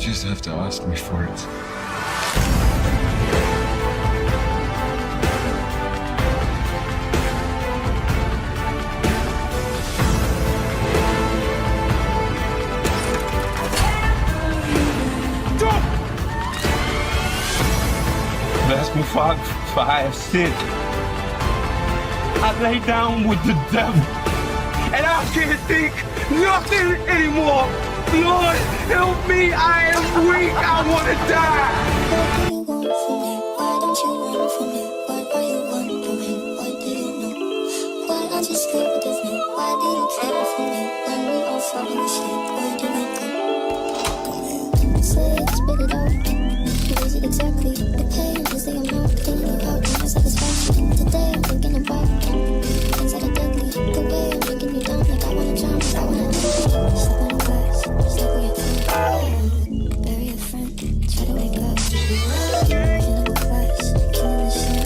just have to ask me for it. Ask me for I have sinned. I lay down with the devil, and I can't think nothing anymore. Lord, help me! I am weak. I want to die. What do you want from me? Why don't you run from me? What are you wondering? What do you know? Why aren't you scared of me? Why do you care for me? When we all falling asleep, where do we go? Say it, spit it out. What is it exactly? The pain is the amount cleaning you out. My satisfaction. Today I'm thinking about things that are deadly. The way I'm making you down, like I wanna jump, I wanna step on the glass, step on your tongue. Bury a friend, try to wake up. Killing the class, killing the sun.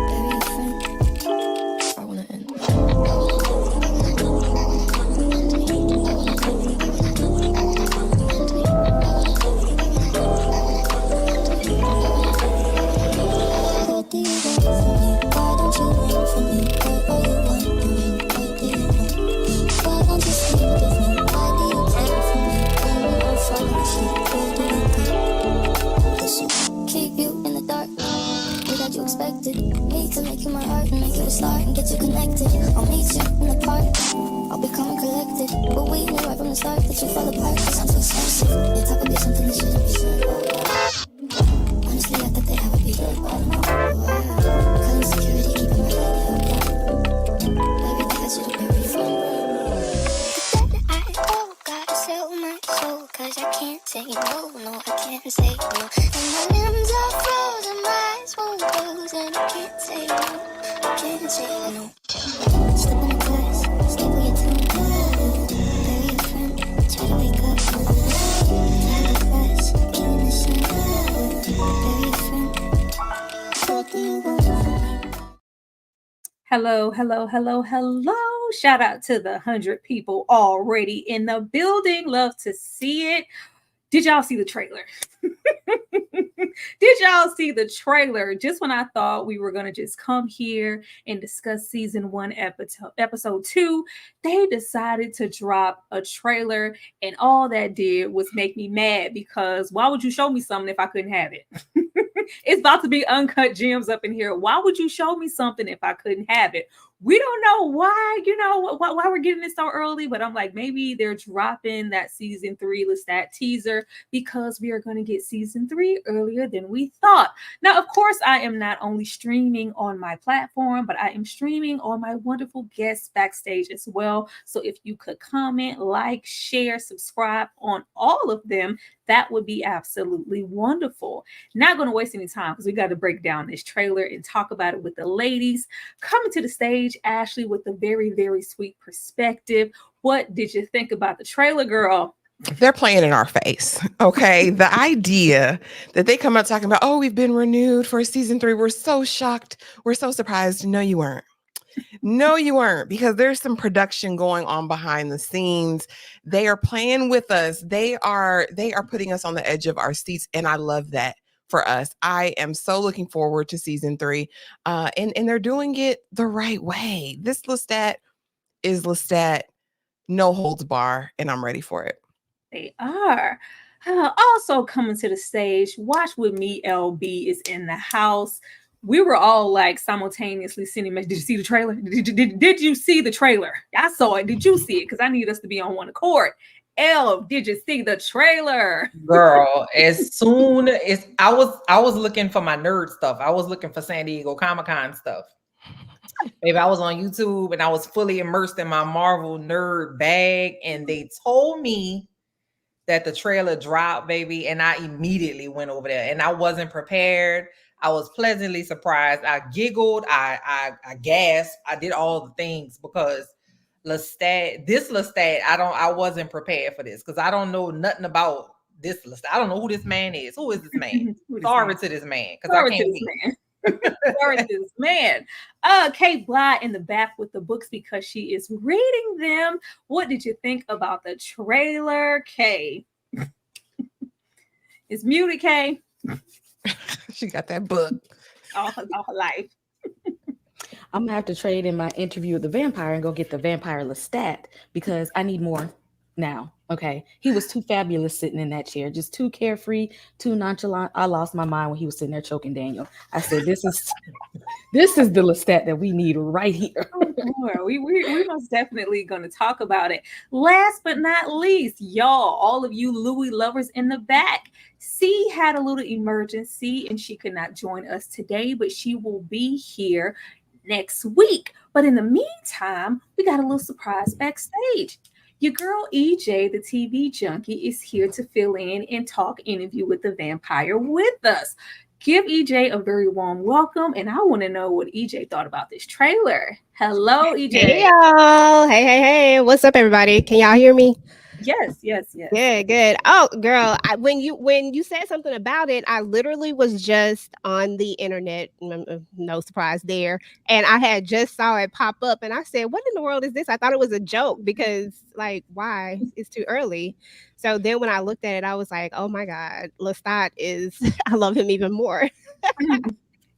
Bury a friend, I wanna end. What do you want from me? Why don't you run from me? What are you wondering? What do you know? Why aren't you scared of me? Why do you care for me? When we all falling asleep, where do you go? Listen, keep you in the dark, without you expected me to make you my art and make you a star and get you connected. I'll meet you in the park, I'll be calm and collected. But we knew right from the start that you fall apart, cause I'm so expensive. Your talk would be something that shouldn't be said. Honestly, I thought that I would be dead. Calling security, keeping my head up. Baby, that's you to bury from. I gotta sell my soul, cause I can't say no, no, I can't say no. And my limbs are frozen, my eyes won't close, and I can't say no, I can't say no. Step on the glass, staple your tongue. Bury a friend, try to wake up. Fly the glass, killing the sun. Bury a friend, what do you want from me? Hello, hello, hello, hello. Shout out to the 100 people already in the building. Love to see it. Did y'all see the trailer? Did y'all see the trailer? Just when I thought we were going to just come here and discuss season 1, episode 2, they decided to drop a trailer, and all that did was make me mad, because why would you show me something if I couldn't have it? It's about to be uncut gems up in here. Why would you show me something if I couldn't have it? We don't know why, why we're getting it so early, but I'm like, maybe they're dropping that season 3 Lestat teaser because we are going to get season 3 earlier than we thought. Now, of course, I am not only streaming on my platform, but I am streaming on my wonderful guests backstage as well. So if you could comment, like, share, subscribe on all of them, that would be absolutely wonderful. Not going to waste any time because we got to break down this trailer and talk about it with the ladies. Coming to the stage, Ashley, with a very, very sweet perspective. What did you think about the trailer, girl? They're playing in our face. Okay. The idea that they come out talking about, oh, we've been renewed for season 3. We're so shocked. We're so surprised. No, you weren't. No, you weren't, because there's some production going on behind the scenes. They are playing with us. They are putting us on the edge of our seats. And I love that for us. I am so looking forward to season 3. And they're doing it the right way. This Lestat is Lestat, no holds bar, and I'm ready for it. They are. Also coming to the stage, watch with me, LB is in the house. We were all like simultaneously sending messages. Did you see the trailer? Did you see the trailer? I saw it. Did you see it? Because I need us to be on one accord. Elle, did you see the trailer? Girl, as soon as I was looking for my nerd stuff. I was looking for San Diego Comic-Con stuff. Maybe I was on YouTube and I was fully immersed in my Marvel nerd bag, and they told me that the trailer dropped, baby, and I immediately went over there, and I wasn't prepared. I was pleasantly surprised. I giggled, I gasped, I did all the things, because Lestat, I wasn't prepared for this, because I don't know nothing about this Lestat. I don't know who this man is. Who is this man? Sorry to this man, because I can't be. Sorry to this man. Kate Bly in the back with the books because she is reading them. What did you think about the trailer, Kay? It's muted, Kay. She got that book. All her life. I'm gonna have to trade in my interview with the vampire and go get the vampire Lestat because I need more now. Okay. He was too fabulous sitting in that chair, just too carefree, too nonchalant. I lost my mind when he was sitting there choking Daniel. I said, this is the Lestat that we need right here. We most definitely gonna talk about it. Last but not least, y'all, all of you Louis lovers in the back. C had a little emergency and she could not join us today, but she will be here next week. But in the meantime, we got a little surprise backstage. Your girl EJ, the TV junkie, is here to fill in and talk interview with the vampire with us. Give EJ a very warm welcome, and I want to know what EJ thought about this trailer. Hello, EJ. Hey, y'all. Hey. What's up, everybody? Can y'all hear me? Yes. Good. Oh, girl, when you said something about it, I literally was just on the internet. No surprise there. And I had just saw it pop up, and I said, "What in the world is this?" I thought it was a joke because, like, why? It's too early. So then when I looked at it, I was like, "Oh my God, Lestat is." I love him even more.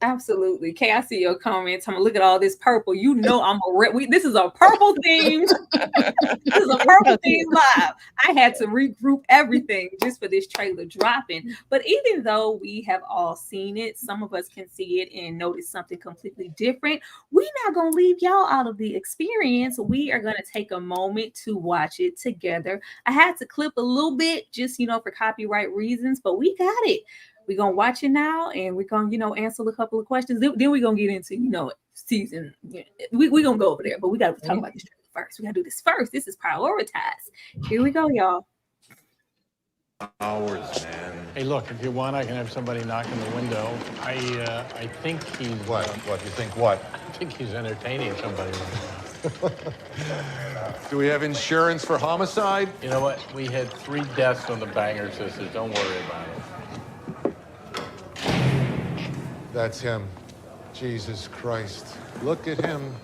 Absolutely. Kay, I see your comments. I'm gonna look at all this purple. You know this is a purple theme. This is a purple theme live. I had to regroup everything just for this trailer dropping. But even though we have all seen it, some of us can see it and notice something completely different. We're not gonna leave y'all out of the experience. We are gonna take a moment to watch it together. I had to clip a little bit just for copyright reasons, but we got it. We're going to watch it now, and we're going to, answer a couple of questions. Then we're going to get into, season. We're going to go over there, but we got to talk about this first. We got to do this first. This is prioritized. Here we go, y'all. Hours, man. Hey, look, if you want, I can have somebody knock on the window. I think he's... What? What? You think what? I think he's entertaining somebody right now. Do we have insurance for homicide? You know what? We had 3 deaths on the Banger Sisters. Don't worry about it. That's him. Jesus Christ. Look at him.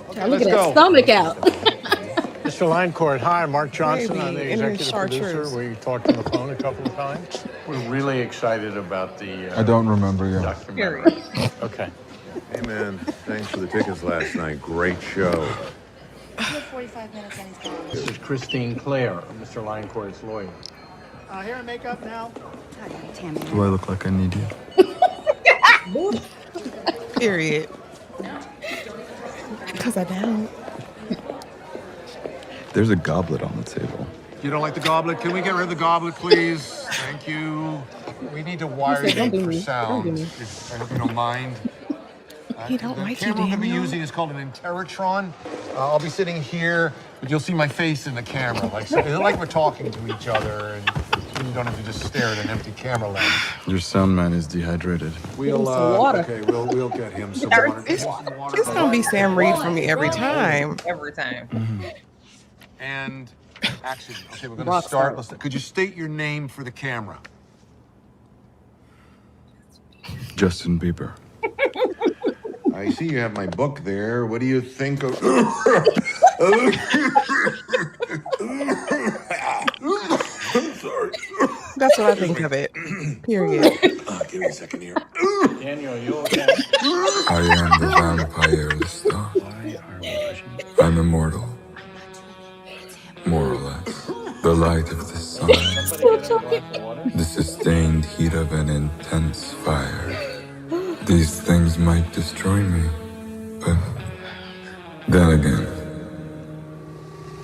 Okay, Look at that stomach out. Mr. Linecourt, hi, Mark Johnson. Maybe I'm the in the executive chartreuse. producer. We talked on the phone a couple of times. We're really excited about the I don't remember you. documentary. Okay. Hey, man. Thanks for the tickets last night. Great show. 45 minutes and he's gone. This is Christine Clare, Mr. Linecourt's lawyer. Hair and makeup now. Do I look like I need you? Period. Because I don't. There's a goblet on the table. You don't like the goblet? Can we get rid of the goblet, please? Thank you. We need to wire Don't you do for me. sound. Don't do me. I hope you don't mind. He don't the like you, camera we're going to be Daniel. using is called an Interrotron. I'll be sitting here, but you'll see my face in the camera. Like we're talking to each other, and you don't have to just stare at an empty camera lens. Your sound man is dehydrated. We'll some water. Okay, we'll get him some water. It's gonna be Sam Reed for me every time. Every time. And action. Okay, we're going Rock to start. star. Could you state your name for the camera? Justin Bieber. I see you have my book there. What do you think of... Sorry. That's what I think of it. Period. Give me a second here. Daniel, you okay? I am the vampire Lestat. I'm immortal. More or less. The light of the sun. The sustained heat of an intense fire. These things might destroy me, but then again,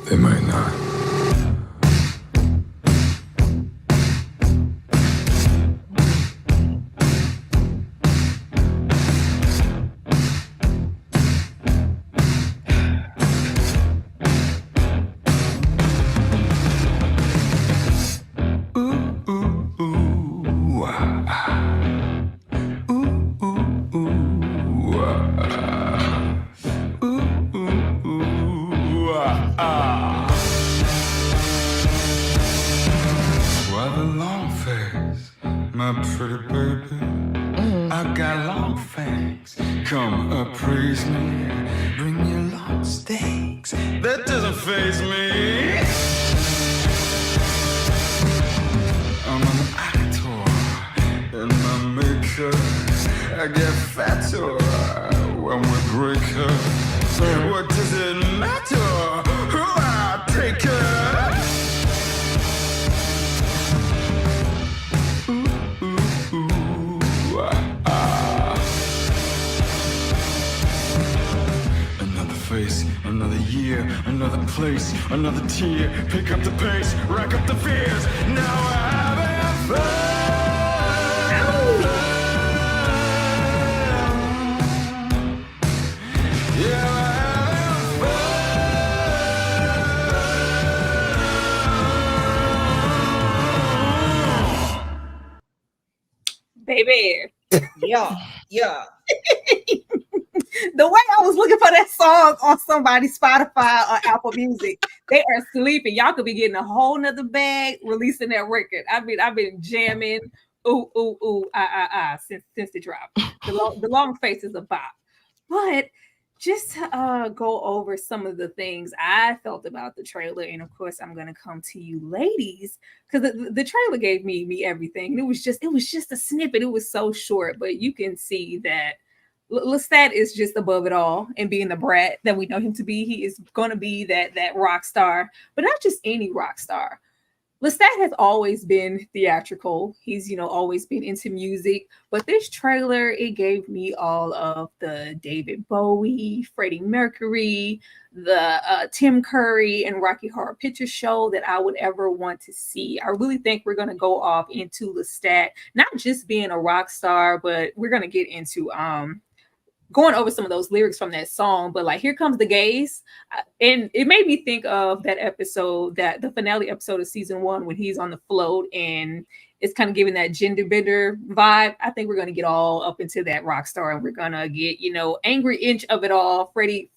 they might not. Why the long face, my pretty baby? I got long fangs. Come appraise me. Bring your long stakes. That doesn't faze me. I get fatter when we break her. What does it matter who I take her? Another face, another year, another place, another tear. Pick up the pace, rack up the fears. Now I have fun. Baby. Yeah. The way I was looking for that song on somebody's Spotify or Apple Music, they are sleeping. Y'all could be getting a whole nother bag releasing that record. I've been jamming since the drop. The long face is a bop. But just to go over some of the things I felt about the trailer, and of course I'm gonna come to you ladies, because the trailer gave me everything. It was just a snippet. It was so short, but you can see that Lestat is just above it all and being the brat that we know him to be. He is going to be that rock star, but not just any rock star. Lestat has always been theatrical. He's, always been into music, but this trailer, it gave me all of the David Bowie, Freddie Mercury, the Tim Curry and Rocky Horror Picture Show that I would ever want to see. I really think we're going to go off into Lestat, not just being a rock star, but we're going to get into going over some of those lyrics from that song, but like Here Comes the Gays. And it made me think of that episode, that the finale episode of season 1, when he's on the float and it's kind of giving that gender bender vibe. I think we're going to get all up into that rock star, and we're going to get, angry inch of it all. Freddie,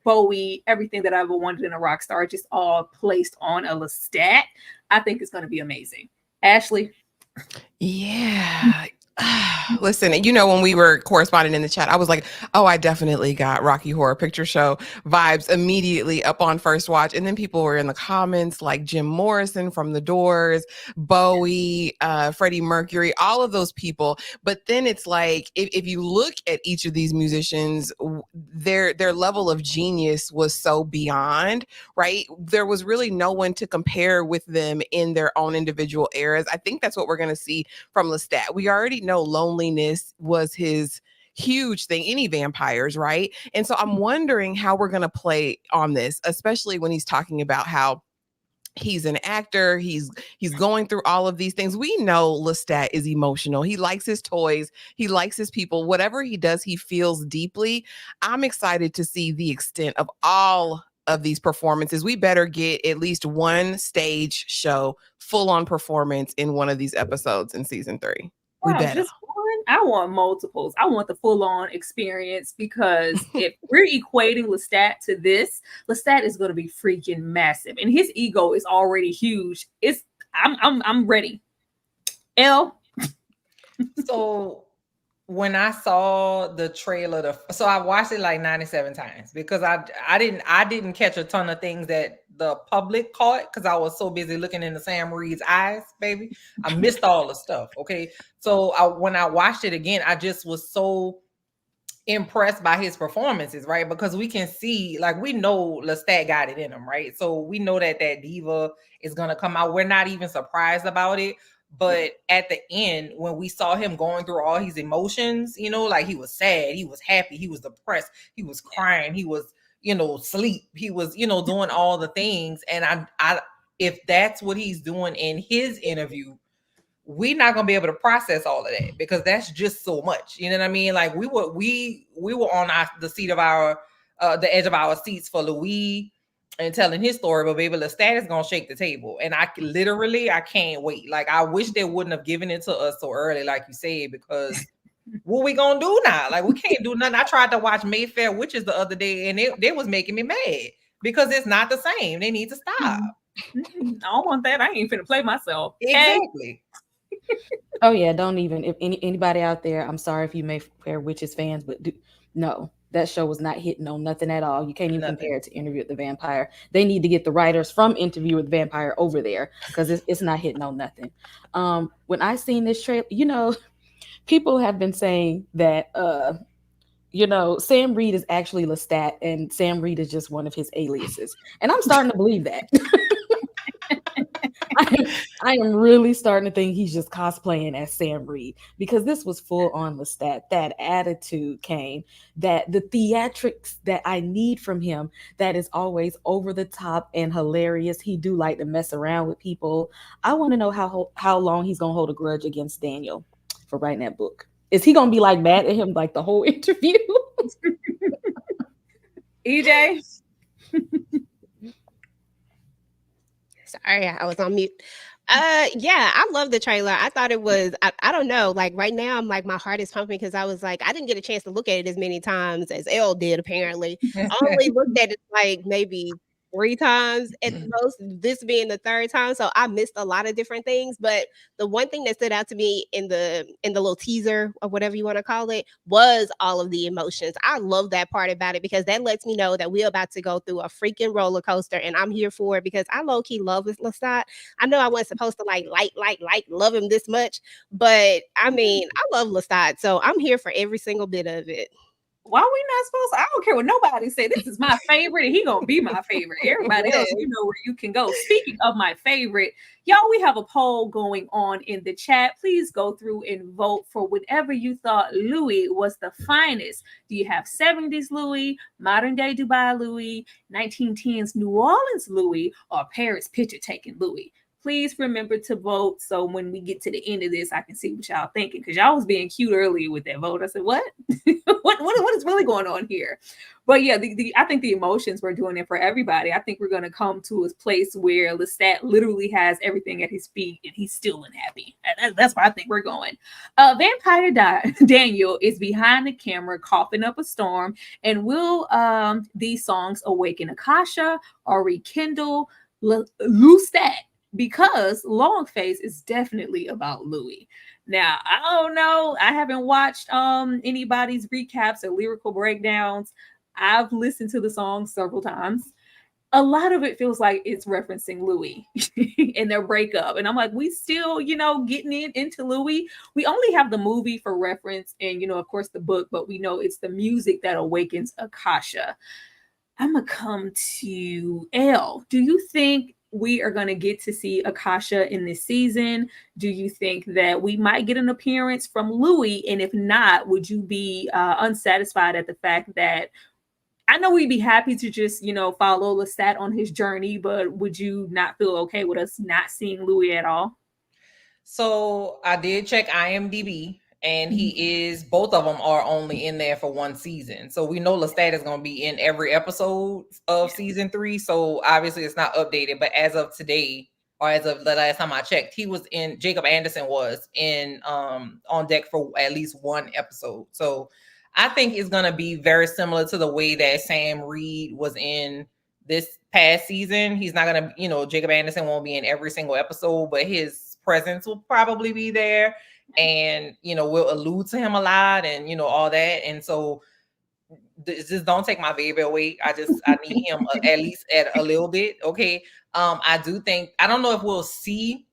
Bowie, everything that I ever wanted in a rock star, just all placed on a Lestat. I think it's going to be amazing. Ashley. Yeah. Listen, when we were corresponding in the chat, I was like, oh, I definitely got Rocky Horror Picture Show vibes immediately up on first watch. And then people were in the comments like Jim Morrison from The Doors, Bowie, Freddie Mercury, all of those people. But then it's like, if you look at each of these musicians, their level of genius was so beyond, right? There was really no one to compare with them in their own individual eras. I think that's what we're going to see from Lestat. We already know loneliness was his huge thing, any vampires, right? And so I'm wondering how we're going to play on this, especially when he's talking about how he's an actor, he's going through all of these things. We know Lestat is emotional. He likes his toys, he likes his people. Whatever he does, he feels deeply. I'm excited to see the extent of all of these performances. We better get at least one stage show, full on performance in one of these episodes in season 3. We better. Just one? I want multiples. I want the full-on experience, because if we're equating Lestat to this, Lestat is going to be freaking massive, and his ego is already huge. I'm ready. Elle. So when I saw the trailer, so I watched it like 97 times because I didn't catch a ton of things that the public caught because I was so busy looking into Sam Reed's eyes, baby. I missed all the stuff. Okay, so when I watched it again, I just was so impressed by his performances, right? Because we can see, like, we know Lestat got it in him, right? So we know that diva is gonna come out. We're not even surprised about it. But at the end, when we saw him going through all his emotions, like he was sad, he was happy, he was depressed, he was crying, he was, sleep, he was, doing all the things. And I if that's what he's doing in his interview, we're not gonna be able to process all of that because that's just so much. You know what I mean? Like we were on the seat of our the edge of our seats for Louis and telling his story, but baby, Lestat is gonna shake the table, and I can't wait. Like I wish they wouldn't have given it to us so early, like you said, because what we gonna do now? Like we can't do nothing. I tried to watch Mayfair Witches the other day, and they was making me mad because it's not the same. They need to stop. I don't want that. I ain't finna play myself. Exactly. Oh yeah, don't even. If anybody out there, I'm sorry if you Mayfair Witches fans, but no. That show was not hitting on nothing at all. You can't even compare it to Interview with the Vampire. They need to get the writers from Interview with the Vampire over there because it's not hitting on nothing. When I seen this trailer, people have been saying that Sam Reed is actually Lestat and Sam Reed is just one of his aliases. And I'm starting to believe that. I am really starting to think he's just cosplaying as Sam Reed because this was full on Lestat. That attitude came, that the theatrics that I need from him, that is always over the top and hilarious. He do like to mess around with people. I want to know how long he's gonna hold a grudge against Daniel for writing that book. Is he gonna be like mad at him like the whole interview? EJ? Sorry, I was on mute. Yeah, I love the trailer. I thought it was, I don't know, like right now I'm like my heart is pumping because I was like, I didn't get a chance to look at it as many times as Elle did, apparently. I only looked at it like maybe 3 times at the most, this being the 3rd time. So I missed a lot of different things. But the one thing that stood out to me in the little teaser or whatever you want to call it was all of the emotions. I love that part about it because that lets me know that we're about to go through a freaking roller coaster, and I'm here for it because I low key love this Lestat. I know I wasn't supposed to like love him this much, but I mean I love Lestat, so I'm here for every single bit of it. Why are we not supposed to? I don't care what nobody say. This is my favorite, and he gonna be my favorite. Everybody else, you know where you can go. Speaking of my favorite, y'all, we have a poll going on in the chat. Please go through and vote for whatever you thought Louis was the finest. Do you have 70s Louis, modern day Dubai Louis, 1910s New Orleans Louis, or Paris picture taking Louis? Please remember to vote so when we get to the end of this, I can see what y'all thinking. Because y'all was being cute earlier with that vote. I said, what? what is really going on here? But yeah, I think the emotions were doing it for everybody. I think we're going to come to a place where Lestat literally has everything at his feet and he's still unhappy. That's where I think we're going. Vampire Daniel is behind the camera coughing up a storm. And will these songs awaken Akasha or rekindle Lestat? Because Longface is definitely about Louis. Now, I don't know. I haven't watched anybody's recaps or lyrical breakdowns. I've listened to the song several times. A lot of it feels like it's referencing Louis and their breakup. And I'm like, we still, getting into Louis. We only have the movie for reference and, of course, the book, but we know it's the music that awakens Akasha. I'm going to come to Elle. Do you think we are going to get to see Akasha in this season? Do you think that we might get an appearance from Louis? And if not, would you be unsatisfied at the fact that I know we'd be happy to just, follow Lestat on his journey, but would you not feel okay with us not seeing Louis at all? So I did check IMDb, and both of them are only in there for 1 season. So we know Lestat is going to be in every episode of season 3. So obviously it's not updated, but as of today, or as of the last time I checked, Jacob Anderson was in on deck for at least 1 episode. So I think it's going to be very similar to the way that Sam Reed was in this past season. He's not going to, Jacob Anderson won't be in every single episode, but his presence will probably be there. And we'll allude to him a lot and all that. And so just don't take my baby away. I need him at least at a little bit. Okay. I do think, I don't know if we'll see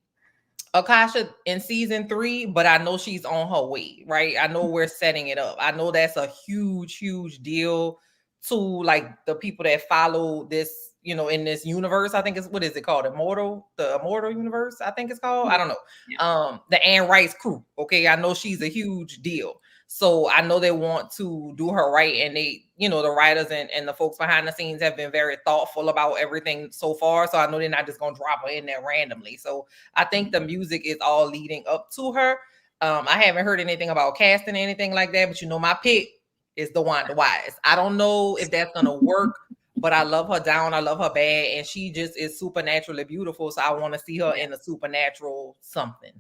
Akasha in season 3, but I know she's on her way, right? I know we're setting it up. I know that's a huge deal to like the people that follow this, in this universe. I think what is it called? The Immortal universe, I think it's called. I don't know. Yeah. The Anne Rice crew. Okay. I know she's a huge deal. So I know they want to do her right. And they, the writers and the folks behind the scenes have been very thoughtful about everything so far. So I know they're not just going to drop her in there randomly. So I think the music is all leading up to her. I haven't heard anything about casting or anything like that, but my pick is the Wanda Wise. I don't know if that's going to work, but I love her down. I love her bad. And she just is supernaturally beautiful. So I want to see her in a supernatural something.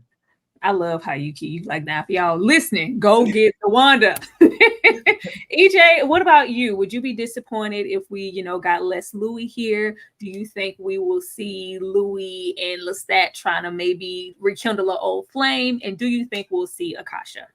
I love how you keep like that. If y'all listening, go get the Wanda. EJ, what about you? Would you be disappointed if we, got less Louis here? Do you think we will see Louis and Lestat trying to maybe rekindle an old flame? And do you think we'll see Akasha?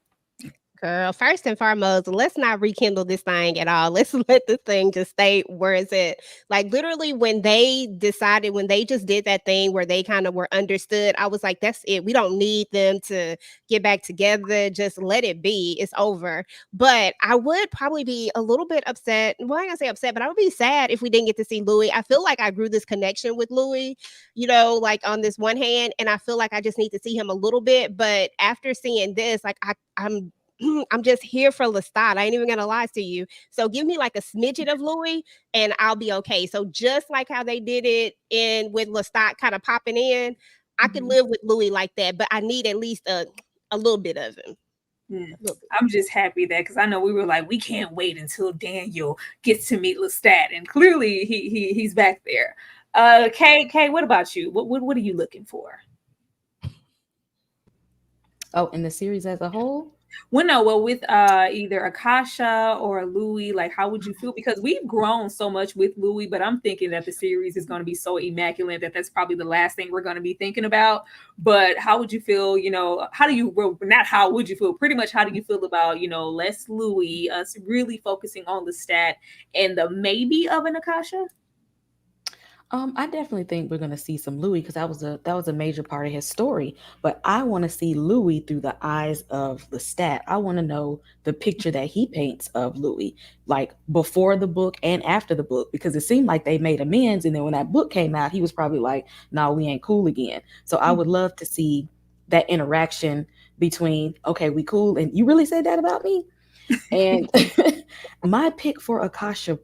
Girl, first and foremost, let's not rekindle this thing at all. Let's let this thing just stay where it's at. Like literally, when they just did that thing where they kind of were understood, I was like, that's it. We don't need them to get back together. Just let it be. It's over. But I would probably be a little bit upset. Well, I ain't gonna say upset, but I would be sad if we didn't get to see Louis. I feel like I grew this connection with Louis, like on this one hand, and I feel like I just need to see him a little bit. But after seeing this, like I'm just here for Lestat. I ain't even gonna lie to you. So give me like a smidget of Louis and I'll be okay. So just like how they did it in with Lestat kind of popping in, I could live with Louis like that, but I need at least a little bit of him. I'm just happy that because I know we were like, we can't wait until Daniel gets to meet Lestat, and clearly he's back there. Kay, what about you? What are you looking for? Oh, in the series as a whole? Well, with either Akasha or Louis, like how would you feel? Because we've grown so much with Louis, but I'm thinking that the series is going to be so immaculate that that's probably the last thing we're going to be thinking about. But how would you feel? Not how would you feel? Pretty much, how do you feel about less Louis, us really focusing on Lestat and the maybe of an Akasha? I definitely think we're gonna see some Louis because that was a major part of his story. But I want to see Louis through the eyes of Lestat. I want to know the picture that he paints of Louis, like before the book and after the book, because it seemed like they made amends, and then when that book came out, he was probably like, "No, we ain't cool again." So I would love to see that interaction between, "Okay, we cool," and "You really said that about me?" And my pick for Akasha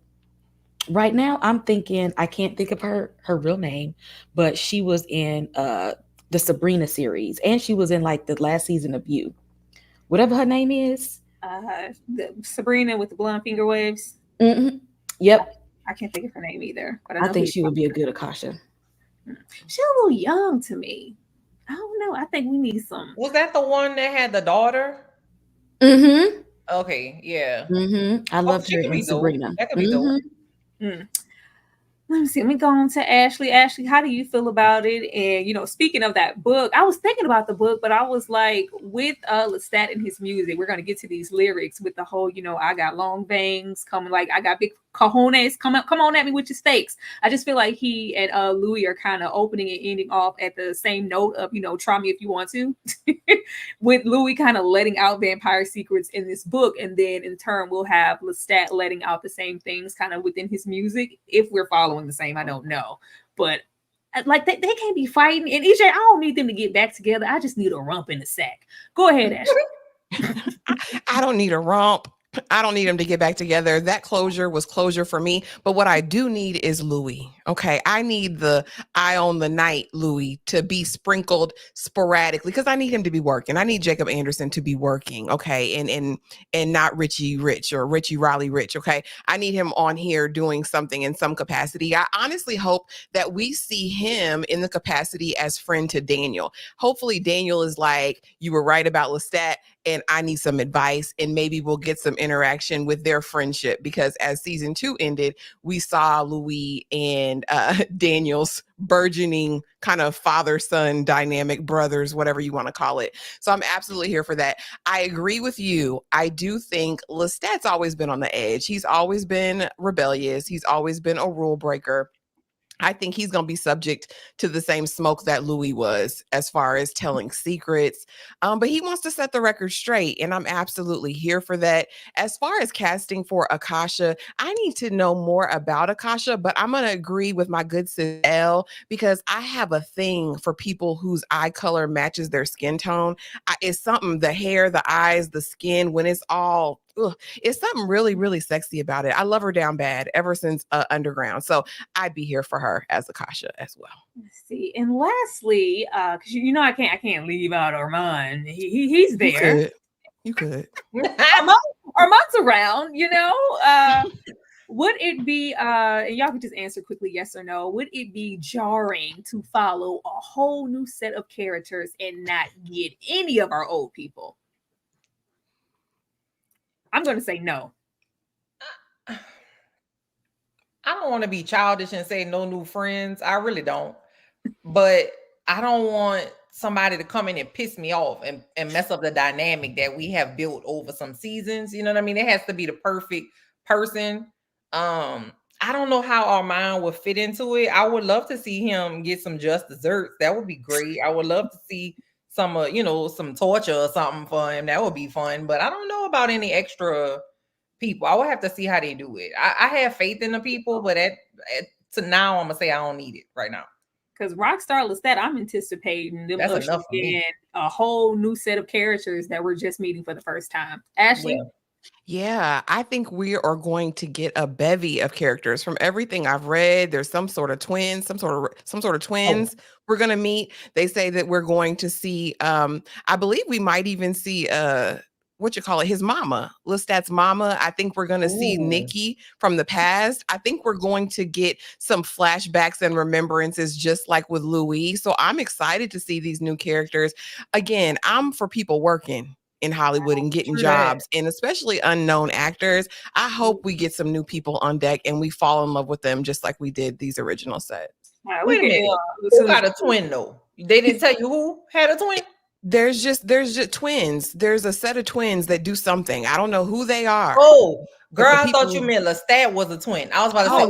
right now, I'm thinking, I can't think of her real name, but she was in the Sabrina series, and she was in like the last season of You. Whatever her name is. Sabrina with the blonde finger waves. Mm-hmm. Yep. I can't think of her name either, but I think she would be a good Akasha. She's a little young to me. I don't know. I think we need some. Was that the one that had the daughter? Mm-hmm. Okay, yeah. Mm-hmm. I loved her in Sabrina. That could be dope. Let me see. Let me go on to Ashley. Ashley, how do you feel about it? And speaking of that book, I was thinking about the book, but I was like, with Lestat and his music, we're gonna get to these lyrics with the whole, I got long bangs coming, like I got big cojones, come on at me with your steaks. I just feel like he and Louis are kind of opening and ending off at the same note of, try me if you want to. With Louis kind of letting out vampire secrets in this book, and then in turn we'll have Lestat letting out the same things kind of within his music. If we're following the same, I don't know, but like they can't be fighting. And EJ, I don't need them to get back together. I just need a rump in the sack. Go ahead, Ashley. I don't need a romp. I don't need them to get back together. That closure was closure for me. But what I do need is Louis. Okay. I need the eye on the night Louis to be sprinkled sporadically because I need him to be working. I need Jacob Anderson to be working. Okay. And not Richie Rich or Richie Raleigh Rich. Okay. I need him on here doing something in some capacity. I honestly hope that we see him in the capacity as friend to Daniel. Hopefully Daniel is like, you were right about Lestat, and I need some advice, and maybe we'll get some interaction with their friendship, because as season 2 ended, we saw Louis and Daniel's burgeoning kind of father-son dynamic, brothers, whatever you want to call it. So I'm absolutely here for that. I agree with you. I do think Lestat's always been on the edge. He's always been rebellious. He's always been a rule breaker. I think he's going to be subject to the same smoke that Louis was as far as telling secrets. But he wants to set the record straight, and I'm absolutely here for that. As far as casting for Akasha, I need to know more about Akasha, but I'm going to agree with my good sis Elle, because I have a thing for people whose eye color matches their skin tone. It's something, the hair, the eyes, the skin, when it's all... Ugh, it's something really, really sexy about it. I love her down bad ever since Underground. So I'd be here for her as Akasha as well. Let's see. And lastly, because I can't leave out Armand. He's there. You could. Armand's around, would it be and y'all can just answer quickly yes or no, would it be jarring to follow a whole new set of characters and not get any of our old people? I'm going to say no. I don't want to be childish and say no new friends. I really don't. But I don't want somebody to come in and piss me off and mess up the dynamic that we have built over some seasons. You know what I mean? It has to be the perfect person. I don't know how Armand would fit into it. I would love to see him get some just desserts. That would be great. I would love to see some some torture or something for him. That would be fun. But I don't know about any extra people. I would have to see how they do it. I have faith in the people, but to now I'm gonna say I don't need it right now. Because Rockstar Lestat, I'm anticipating them That's ushering enough for me. in a whole new set of characters that we're just meeting for the first time. Ashley, Yeah, I think we are going to get a bevy of characters. From everything I've read, there's some sort of twins, some sort of twins we're going to meet. They say that we're going to see I believe we might even see his mama, Lestat's mama. I think we're going to see Nikki from the past. I think we're going to get some flashbacks and remembrances just like with Louis. So I'm excited to see these new characters. Again, I'm for people working in Hollywood and getting jobs, and especially unknown actors. I hope we get some new people on deck and we fall in love with them just like we did these original sets. Wait a minute. Who got a twin though? They didn't tell you who had a twin? There's just twins. There's a set of twins that do something. I don't know who they are. Oh, girl, I thought you meant Lestat was a twin. I was about to say,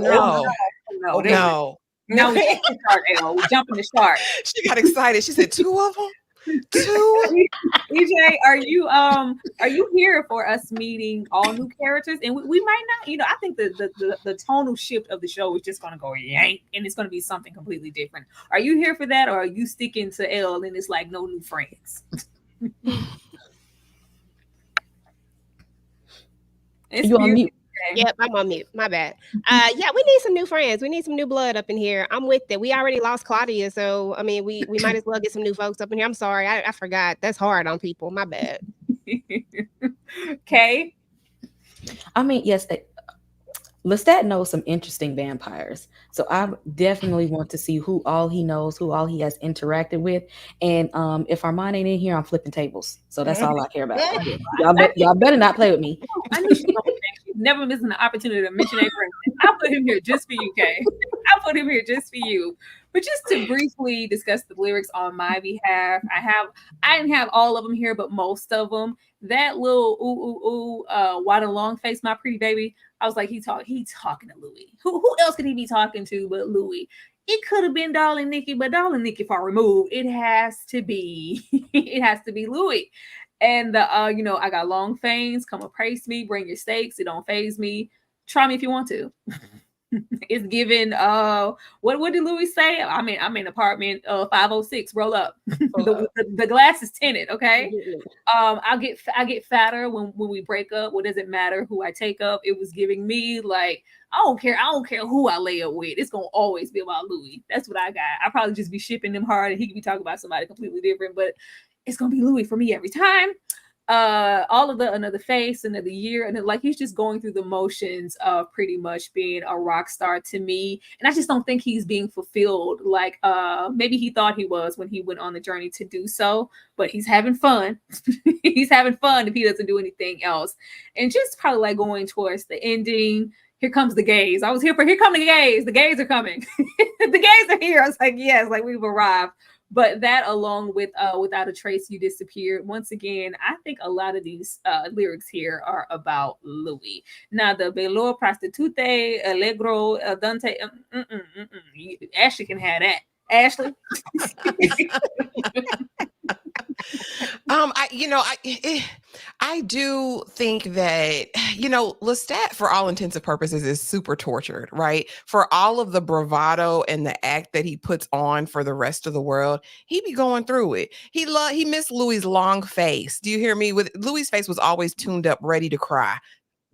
no. We jumping the shark. She got excited. She said 2 of them. 2. EJ, are you here for us meeting all new characters? And we might not, I think the tonal shift of the show is just going to go yank, and it's going to be something completely different. Are you here for that, or are you sticking to L and it's like no new friends? You on mute? Yep, I'm on mute. My bad. Yeah, we need some new friends. We need some new blood up in here. I'm with it. We already lost Claudia, so I mean, we might as well get some new folks up in here. I'm sorry, I forgot. That's hard on people. My bad. Okay. I mean, yes, Lestat knows some interesting vampires. So I definitely want to see who all he knows, who all he has interacted with. And if Armand ain't in here, I'm flipping tables. So that's all I care about. Y'all better not play with me. I knew she was never missing the opportunity to mention a friend. I put him here just for you, Kay. I put him here just for you. But just to briefly discuss the lyrics on my behalf, I didn't have all of them here, but most of them. That little why the long face, my pretty baby. I was like, he talking to Louis. Who else could he be talking to but Louis? It could have been Darling Nikki, but Darling Nikki far removed. It has to be Louis. And I got long fangs. Come appraise me. Bring your stakes. It don't faze me. Try me if you want to. It's given. What did Louis say? I'm in apartment 506. Roll up. The glass is tinted. Okay. I get fatter when we break up. What does it matter who I take up? It was giving me like I don't care who I lay up with. It's gonna always be about Louis. That's what I got. I probably just be shipping them hard, and he could be talking about somebody completely different, but it's gonna be Louis for me every time. All of another face, another year, and like he's just going through the motions of pretty much being a rock star to me, and I just don't think he's being fulfilled like maybe he thought he was when he went on the journey to do so. But he's having fun. He's having fun if he doesn't do anything else, and just probably like going towards the ending. Here comes the gays. I was here come the gays. The gays are coming. The gays are here. I was like, yes, like we've arrived. But that along with Without a Trace, You Disappeared. Once again, I think a lot of these lyrics here are about Louis. Now, the Belor Prostitute, Allegro, Dante, Ashley can have that. Ashley? I do think that, Lestat, for all intents and purposes, is super tortured, right? For all of the bravado and the act that he puts on for the rest of the world, he be going through it. He missed Louis' long face. Do you hear me? With Louis' face was always tuned up, ready to cry.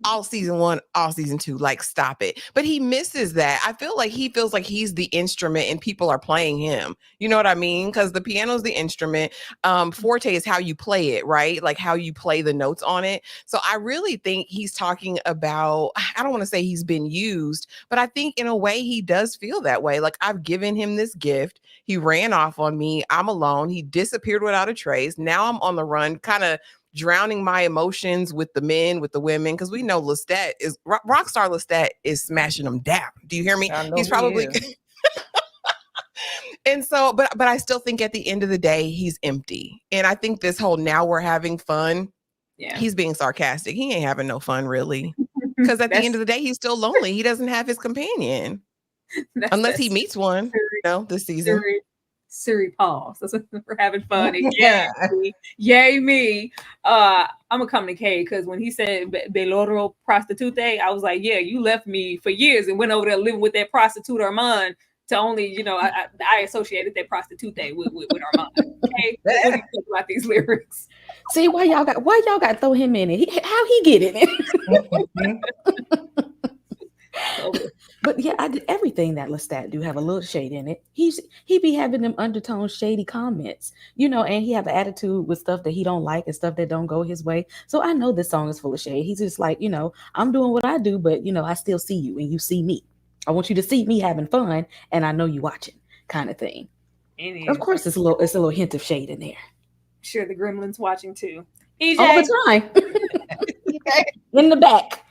All season 1, all season 2, like stop it. But he misses that. I feel like he feels like he's the instrument and people are playing him. You know what I mean? Because the piano is the instrument. Forte is how you play it, right? Like how you play the notes on it. So I really think he's talking about, I don't want to say he's been used, but I think in a way he does feel that way. Like I've given him this gift. He ran off on me. I'm alone. He disappeared without a trace. Now I'm on the run, kind of drowning my emotions with the men, with the women, because we know Lestat is Rockstar Lestat is smashing them down. Do you hear me? He's probably And so, but I still think at the end of the day, he's empty. And I think this whole now we're having fun, Yeah. he's being sarcastic. He ain't having no fun really. Because at the end of the day, he's still lonely. He doesn't have his companion. Unless he meets one, this season. Siri pause. That's what we're having fun. And yay me. I'm gonna come to Kay because when he said Beloro prostitute, I was like, yeah, you left me for years and went over there living with that prostitute Armand to only, I associated that prostitute with Armand. Okay, what do you think about these lyrics? See why y'all got to throw him in it? How he get in it? But yeah, I did everything that Lestat do have a little shade in it. He be having them undertone shady comments, and he have an attitude with stuff that he don't like and stuff that don't go his way. So I know this song is full of shade. He's just like, I'm doing what I do, but I still see you and you see me. I want you to see me having fun, and I know you watching, kind of thing. Of course, it's a little hint of shade in there. Sure, the Gremlins watching too. EJ. All the time. In the back.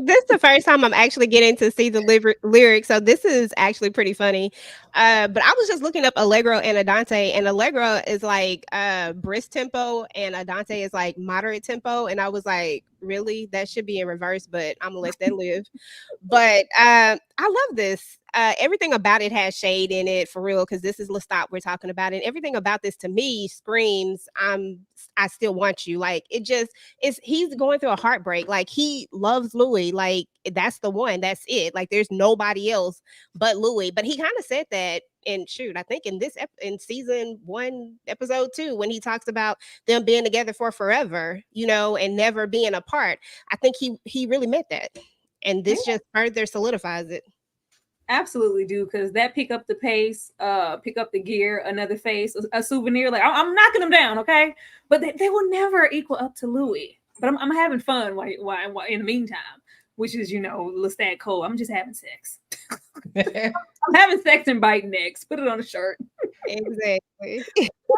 This is the first time I'm actually getting to see the lyrics, so this is actually pretty funny. But I was just looking up Allegro and Andante, and Allegro is like brisk tempo, and Andante is like moderate tempo. And I was like, really? That should be in reverse, but I'm gonna let that live. But I love this. Everything about it has shade in it for real, because this is Lestat we're talking about, and everything about this to me screams I still want you. Like he's going through a heartbreak. Like he loves Louis. Like that's the one. That's it. Like there's nobody else but Louis. But he kind of said that I think in season 1, episode 2, when he talks about them being together for forever, and never being apart. I think he really meant that, and this just further solidifies it. Absolutely do, because that pick up the pace, pick up the gear, another face, a souvenir. Like I'm knocking them down, okay? But they will never equal up to Louis. But I'm having fun while in the meantime, which is Lestat Cole. I'm just having sex. I'm having sex and biting necks. Put it on a shirt. Exactly.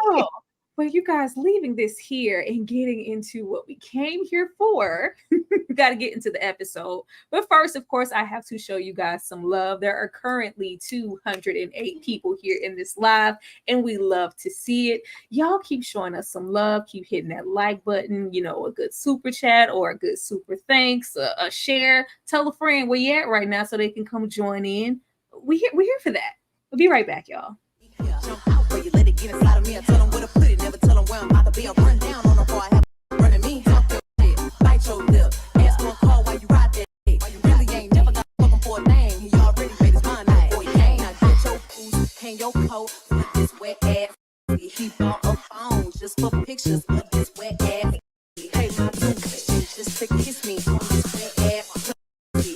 Oh, well, you guys leaving this here and getting into what we came here for. We got to get into the episode. But first, of course, I have to show you guys some love. There are currently 208 people here in this live, and we love to see it. Y'all keep showing us some love. Keep hitting that like button, a good super chat or a good super thanks, a share. Tell a friend where you at right now so they can come join in. We're here for that. We'll be right back, y'all. You let it get inside of me. I tell them where to put it, never tell them where I'm about to be. I'll run down on them before I have running me. Talk your shit, bite your lip. Ask for a call while you ride that shit. You really ain't never got fucking for a thing. He already made his mind up. Boy, you ain't. Now get your boots, hang your coat with this wet ass. He bought a phone just for pictures of this wet ass. Hey, my two questions just to kiss me on this wet ass.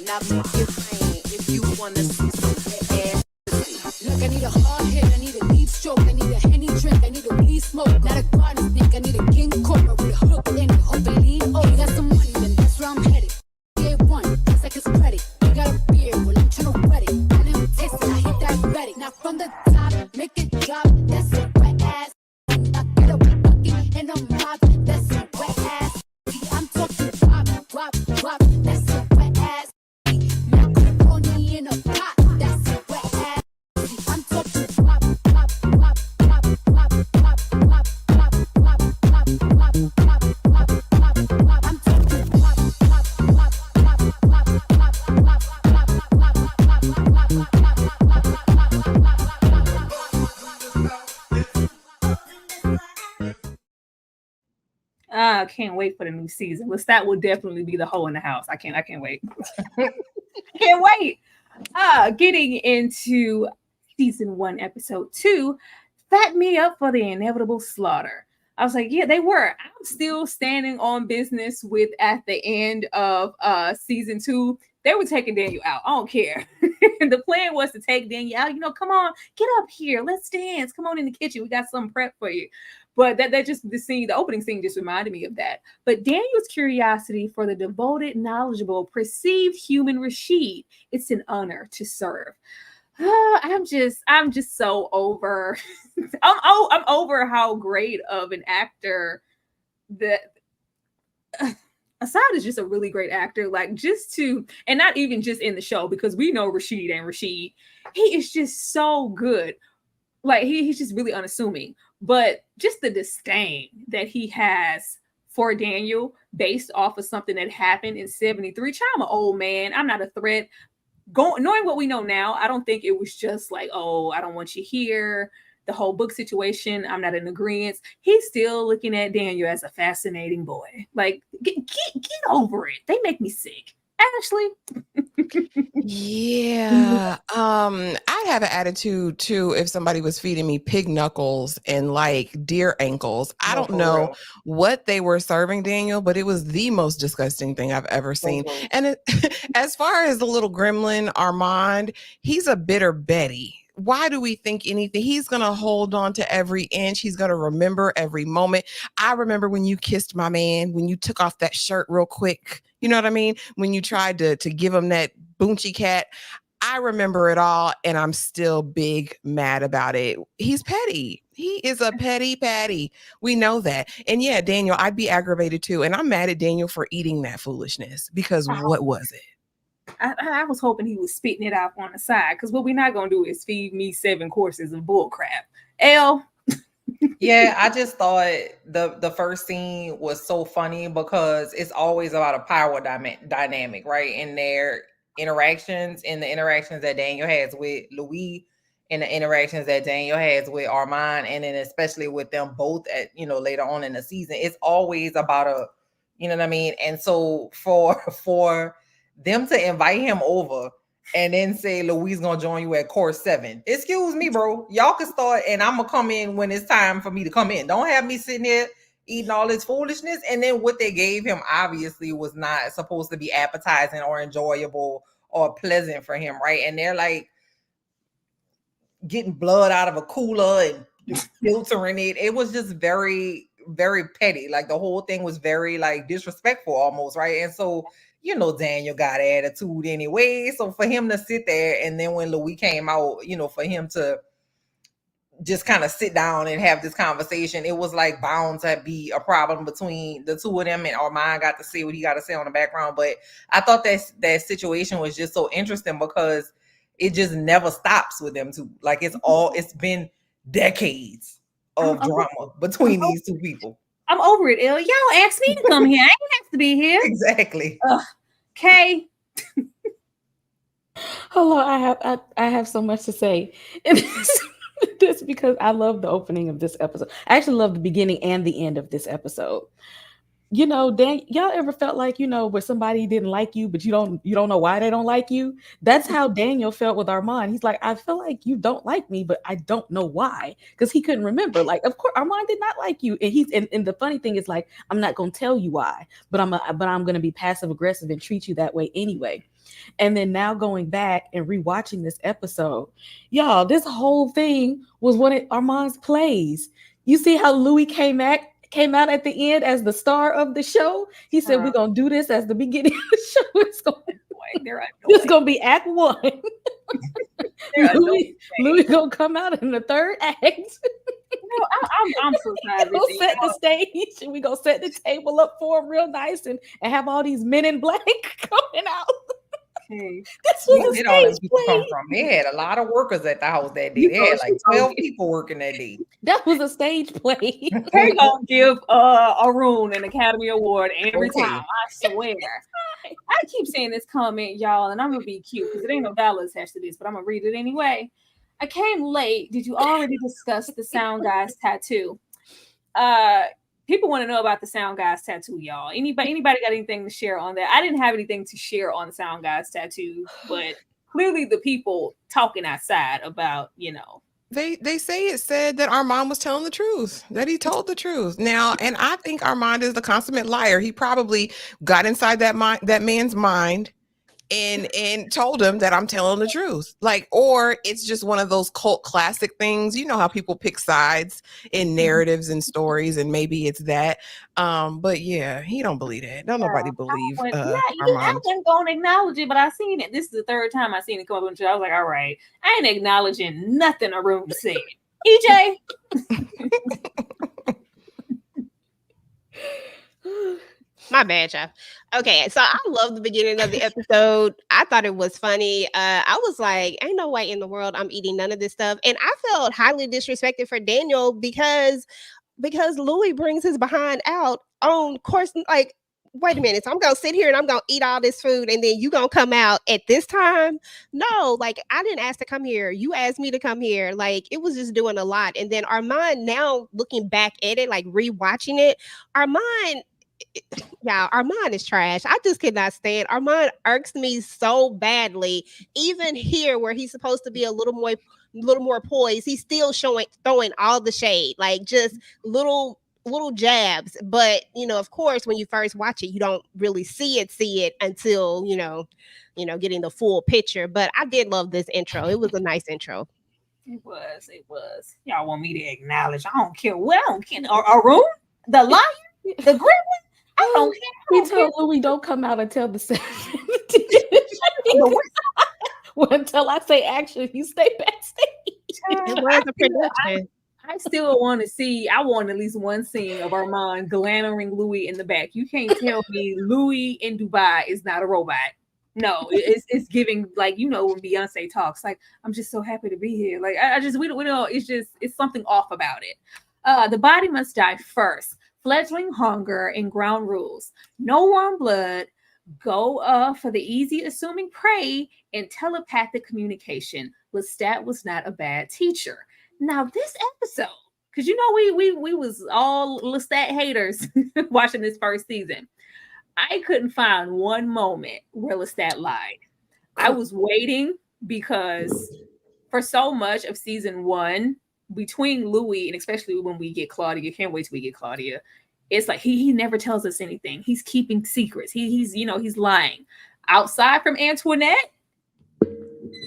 Now make it rain if you wanna see some wet ass. Look, I need a hard hit, I need a deep stroke, I need a Henny drink, I need a weed smoke, not a garden snake, I need a king cobra with a hook in it, hope I lean. Oh, you got some money, then that's where I'm headed. A1, just like it's credit. You got a beard, well I'm tryna wet it. I never taste it, I hit that ready. Now from the top, make it drop, that's a wet ass. I get a bucket and I'm mobbing, that's a wet ass. I'm talking wop, that's a wet ass. Macaroni in a pot, that's a wet ass. I'm talking wop, wop, wop, wop, wop, wop, wop, wop, wop, wop, wop, wop, wop, wop, wop. I'm talking wop, wop, wop, wop, wop, wop, wop, wop, wop, I can't wait for the new season. Lestat will definitely be the hoe in the house. I can't wait. Can't wait. Getting into season 1, episode 2, fat me up for the inevitable slaughter. I was like, yeah, they were. I'm still standing on business with at the end of season 2. They were taking Daniel out. I don't care. The plan was to take Daniel out. Come on, get up here. Let's dance. Come on in the kitchen. We got some prep for you. But that just the opening scene just reminded me of that. But Daniel's curiosity for the devoted, knowledgeable, perceived human Rashid, it's an honor to serve. I'm just so over. I'm over how great of an actor that Assad is just a really great actor. Like, just to, and not even just in the show, because we know Rashid and Rashid. He is just so good. Like, he's just really unassuming. But just the disdain that he has for Daniel based off of something that happened in 73. I'm an old man. I'm not a threat. Knowing what we know now, I don't think it was just like, oh, I don't want you here. The whole book situation, I'm not in agreement. He's still looking at Daniel as a fascinating boy. Like, get over it. They make me sick. Ashley. Yeah. I'd have an attitude too if somebody was feeding me pig knuckles and like deer ankles. I don't know what they were serving Daniel, but it was the most disgusting thing I've ever seen. And as far as the little gremlin Armand, he's a bitter Betty. Why do we think anything? He's going to hold on to every inch. He's going to remember every moment. I remember when you kissed my man, when you took off that shirt real quick. You know what I mean? When you tried to give him that Boonchie cat. I remember it all, and I'm still big mad about it. He's petty. He is a petty patty. We know that. And yeah, Daniel, I'd be aggravated too. And I'm mad at Daniel for eating that foolishness because what was it? I was hoping he was spitting it out on the side, because what we're not going to do is feed me 7 courses of bull crap. Elle? Yeah, I just thought the first scene was so funny because it's always about a power dynamic, right? In their interactions, in the interactions that Daniel has with Louis, and the interactions that Daniel has with Armand, and then especially with them both at, later on in the season, it's always about a, you know what I mean? And so for them to invite him over and then say Louise gonna join you at course 7. Excuse me, bro. Y'all can start, and I'm gonna come in when it's time for me to come in. Don't have me sitting there eating all this foolishness. And then what they gave him obviously was not supposed to be appetizing or enjoyable or pleasant for him, right? And they're like getting blood out of a cooler and filtering it. It was just very, very petty. Like, the whole thing was very like disrespectful almost, right? And so, Daniel got attitude anyway. So for him to sit there, and then when Louis came out, for him to just kind of sit down and have this conversation, it was like bound to be a problem between the two of them, and Armand got to say what he got to say on the background. But I thought that situation was just so interesting because it just never stops with them two. Like, it's been decades of drama between these two people. I'm over it, Elle. Y'all asked me to come here. I didn't have to be here. Exactly. Okay. Hello, I have so much to say. This because I love the opening of this episode. I actually love the beginning and the end of this episode. Dan, y'all ever felt like, where somebody didn't like you, but you don't know why they don't like you? That's how Daniel felt with Armand. He's like, I feel like you don't like me, but I don't know why. Because he couldn't remember. Like, of course, Armand did not like you. And the funny thing is, like, I'm not gonna tell you why, but I'm gonna be passive aggressive and treat you that way anyway. And then now going back and rewatching this episode, y'all, this whole thing was one of Armand's plays. You see how Louis came out at the end as the star of the show. He said, we're going to do this as the beginning of the show. It's going to be act 1. Louis going to come out in the third act. I'm so tired. We'll set the stage, and we're going to set the table up for him real nice and have all these men in black coming out. This was a stage play. Come from. They had a lot of workers at the house that day. They had like 12 people working that day. That was a stage play. They're gonna give Arun an Academy Award every time. I swear. I keep saying this comment, y'all, and I'm gonna be cute because it ain't no dollar attached to this, but I'm gonna read it anyway. I came late. Did you already discuss the Sound Guys tattoo? People want to know about the Sound Guys tattoo, y'all. Anybody got anything to share on that? I didn't have anything to share on the Sound Guys tattoo, but clearly the people talking outside about, They say it said that Armand was telling the truth, that he told the truth. Now, and I think Armand is the consummate liar. He probably got inside that man's mind and told him that I'm telling the truth. Like, or it's just one of those cult classic things. You know how people pick sides in narratives and stories, and maybe it's that. But yeah, he don't believe that. Don't nobody believe Armand. I wasn't gonna acknowledge it, but I seen it. This is the third time I seen it come up on the show. I was like, all right, I ain't acknowledging nothing Arun said. EJ. My bad, y'all. Okay, so I love the beginning of the episode. I thought it was funny. I was like, ain't no way in the world I'm eating none of this stuff. And I felt highly disrespected for Daniel because Louis brings his behind out on course. Like, wait a minute. So I'm gonna sit here and I'm gonna eat all this food, and then you gonna come out at this time? No, like I didn't ask to come here. You asked me to come here. Like it was just doing a lot. And then Armand, now looking back at it, like rewatching it, Armand. Yeah, Armand is trash. I just cannot stand Armand. Irks me so badly. Even here, where he's supposed to be a little more poised, he's still throwing all the shade, like just little jabs. But of course, when you first watch it, you don't really see it until getting the full picture. But I did love this intro. It was a nice intro. It was. Y'all want me to acknowledge? I don't care. Well, I don't care. Arun, the lion, the gremlin. I don't care. He told Louis, don't come out until the 7th. Until I say action, you stay backstage. It was a production. I still want to see. I want at least one scene of Armand glamoring Louis in the back. You can't tell me Louis in Dubai is not a robot. No, it's giving, like, when Beyonce talks, like, I'm just so happy to be here. Like we don't. It's something off about it. The body must die first. Fledgling hunger and ground rules. No warm blood. Go for the easy assuming prey and telepathic communication. Lestat was not a bad teacher. Now this episode, because we was all Lestat haters watching this first season. I couldn't find one moment where Lestat lied. I was waiting because for so much of season 1, between Louis and especially when we get Claudia, can't wait till we get Claudia. It's like he never tells us anything. He's keeping secrets. He's lying. Outside from Antoinette,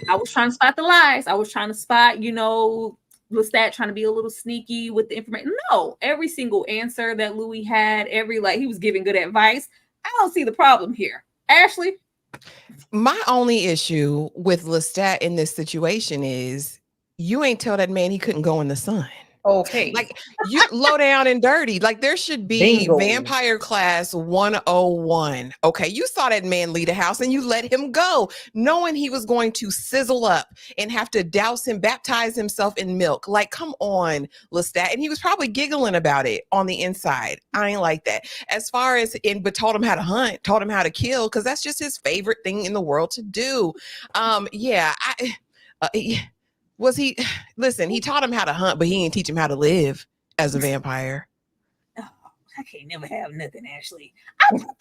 I was trying to spot the lies. I was trying to spot, Lestat trying to be a little sneaky with the information. No, every single answer that Louis had, he was giving good advice. I don't see the problem here. Ashley? My only issue with Lestat in this situation is you ain't tell that man he couldn't go in the sun. Okay. Like, you low down and dirty. Like, there should be Bingo. vampire class 101. Okay. You saw that man leave the house and you let him go, knowing he was going to sizzle up and have to baptize himself in milk. Like, come on, Lestat. And he was probably giggling about it on the inside. I ain't like that. As far as but told him how to hunt, told him how to kill, because that's just his favorite thing in the world to do. Listen, he taught him how to hunt, but he didn't teach him how to live as a vampire. Oh, I can't never have nothing, Ashley. I thought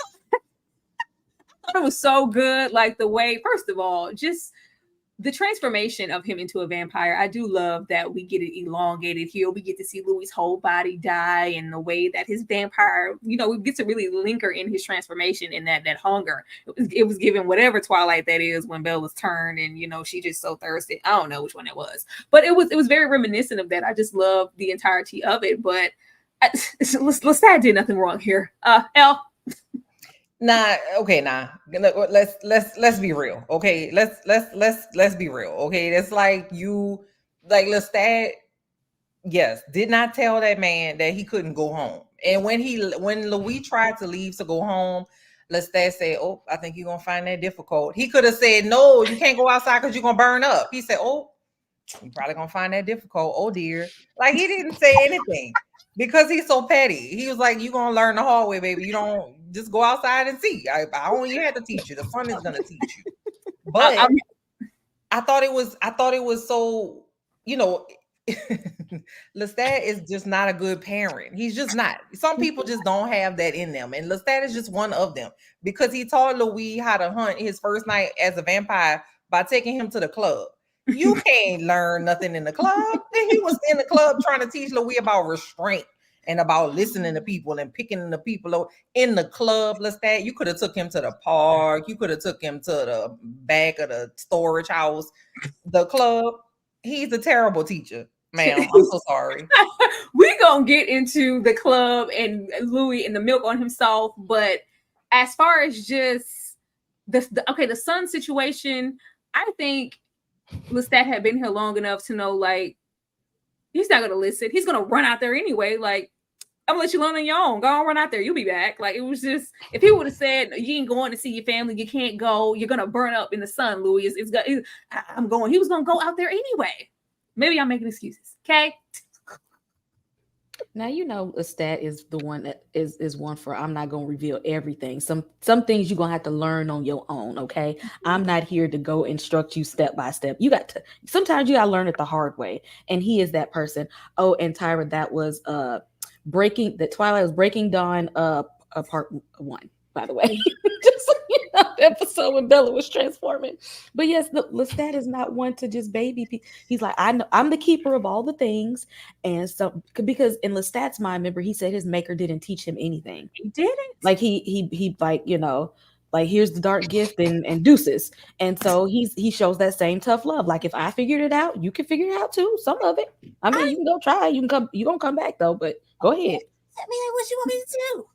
it was so good. Like the way, first of all, just the transformation of him into a vampire. I do love that we get it elongated here. We get to see Louis' whole body die, and the way that his vampire, we get to really linger in his transformation and that hunger. It was given whatever Twilight that is when Bella's turned, and she just so thirsty. I don't know which one it was, but it was very reminiscent of that. I just love the entirety of it. But Lestat did nothing wrong here. Elle. Nah. Let's be real. Okay, let's be real. Okay, that's like Lestat, yes, did not tell that man that he couldn't go home. And when Louis tried to leave to go home, Lestat said, "Oh, I think you're gonna find that difficult." He could have said, "No, you can't go outside because you're gonna burn up." He said, "Oh, you're probably gonna find that difficult. Oh dear." Like, he didn't say anything. Because he's so petty. He was like, "You're gonna learn the hard way, baby. You don't just go outside and see. I don't even have to teach you. The sun is gonna teach you." But I thought it was so, Lestat is just not a good parent. He's just not. Some people just don't have that in them. And Lestat is just one of them, because he taught Louis how to hunt his first night as a vampire by taking him to the club. You can't learn nothing in the club. And he was in the club trying to teach Louis about restraint and about listening to people and picking the people in the club. Lestat, you could have took him to the park. You could have took him to the back of the storage house. The club. He's a terrible teacher, ma'am. I'm so sorry. We're gonna get into the club and Louis and the milk on himself, but as far as just the son situation, I think Lestat had been here long enough to know, like, he's not gonna listen. He's gonna run out there anyway. Like, I'm gonna let you learn on your own. Go on, run out there. You'll be back. Like, it was just, if he would have said, you ain't going to see your family, you can't go, you're gonna burn up in the sun, Louis. I'm going. He was gonna go out there anyway. Maybe I'm making excuses. Okay. Now Lestat is the one that is one for I'm not gonna reveal everything. Some things you're gonna have to learn on your own. Okay. I'm not here to go instruct you step by step. Sometimes you gotta learn it the hard way. And he is that person. Oh, and Tyra, that was Twilight was Breaking Dawn part 1, by the way. Just so you know, the episode when Bella was transforming. But yes, Lestat is not one to just baby people. He's like, I know I'm the keeper of all the things. And so, because in Lestat's mind, remember, he said his maker didn't teach him anything. He didn't. Like he like, like, here's the dark gift and deuces. And so he shows that same tough love. Like, if I figured it out, you can figure it out too. Some of it. I mean, you can go try. You gonna come back though, but go ahead. I mean, what you want me to do?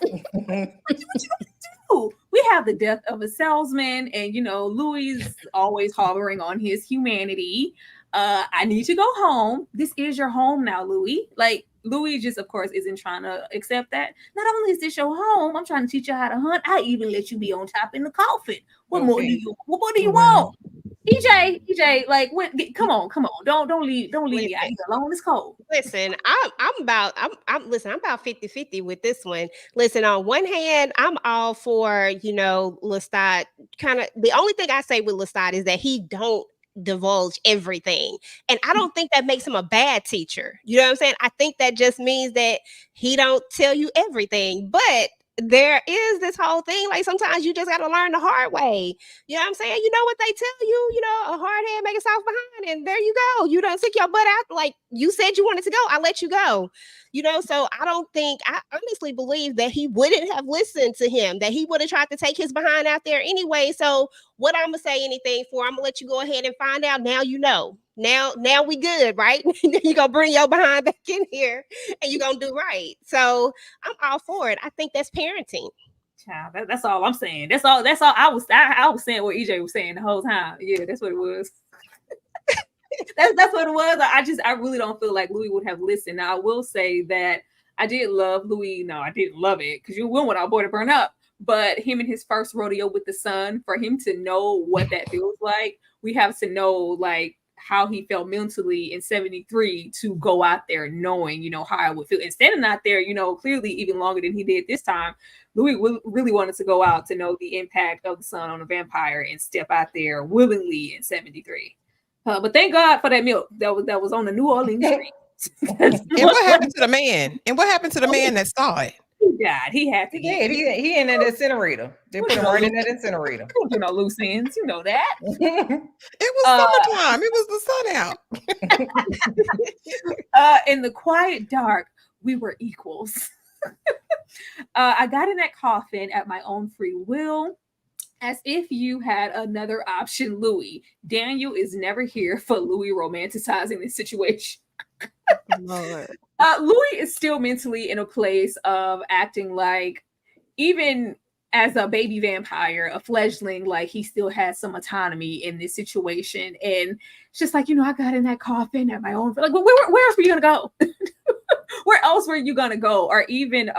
What you want me to do? We have the death of a salesman, and Louis is always hovering on his humanity. I need to go home. This is your home now, Louis. Like, Louis just, of course, isn't trying to accept that. Not only is this your home, I'm trying to teach you how to hunt. I even let you be on top in the coffin. What more do you want? EJ, like, come on. Don't leave me out here alone. It's cold. Listen, I'm about 50-50 with this one. Listen, on one hand, I'm all for, Lestat. Kind of the only thing I say with Lestat is that he don't divulge everything, and I don't think that makes him a bad teacher. You know what I'm saying? I think that just means that he don't tell you everything, but there is this whole thing, like, sometimes you just got to learn the hard way. You know what I'm saying? You know what they tell you, a hard head make a soft behind, and there you go. You done stick your butt out. Like, you said you wanted to go, I let you go. So I honestly believe that he wouldn't have listened to him, that he would have tried to take his behind out there anyway. So what I'm gonna say anything for, I'm gonna let you go ahead and find out. Now now we good, right? You're gonna bring your behind back in here and you're gonna do right. So I'm all for it. I think that's parenting. Child, that's all I'm saying. That's all I was saying what EJ was saying the whole time. Yeah, that's what it was. That's what it was. I really don't feel like Louis would have listened. Now, I will say that I did love Louis. No, I didn't love it, because you wouldn't want our boy to burn up. But him and his first rodeo with the sun, for him to know what that feels like, we have to know, like, how he felt mentally in 73 to go out there knowing, how I would feel. And standing out there, clearly even longer than he did this time, Louis really wanted to go out to know the impact of the sun on a vampire and step out there willingly in 73. But thank God for that milk that was on the New Orleans street. And what happened to the man? And what happened to the man that saw it? He died. He had to. He in that incinerator. They put him right in that incinerator. Don't do no loose ends. You know that. It was summertime. It was the sun out. In the quiet dark, we were equals. I got in that coffin at my own free will, as if you had another option, Louis. Daniel is never here for Louis romanticizing this situation. Lord. Louis is still mentally in a place of acting like, even as a baby vampire, a fledgling, like, he still has some autonomy in this situation. And it's just like, I got in that coffin at my own, like, where else were you gonna go? Where else were you gonna go? Or even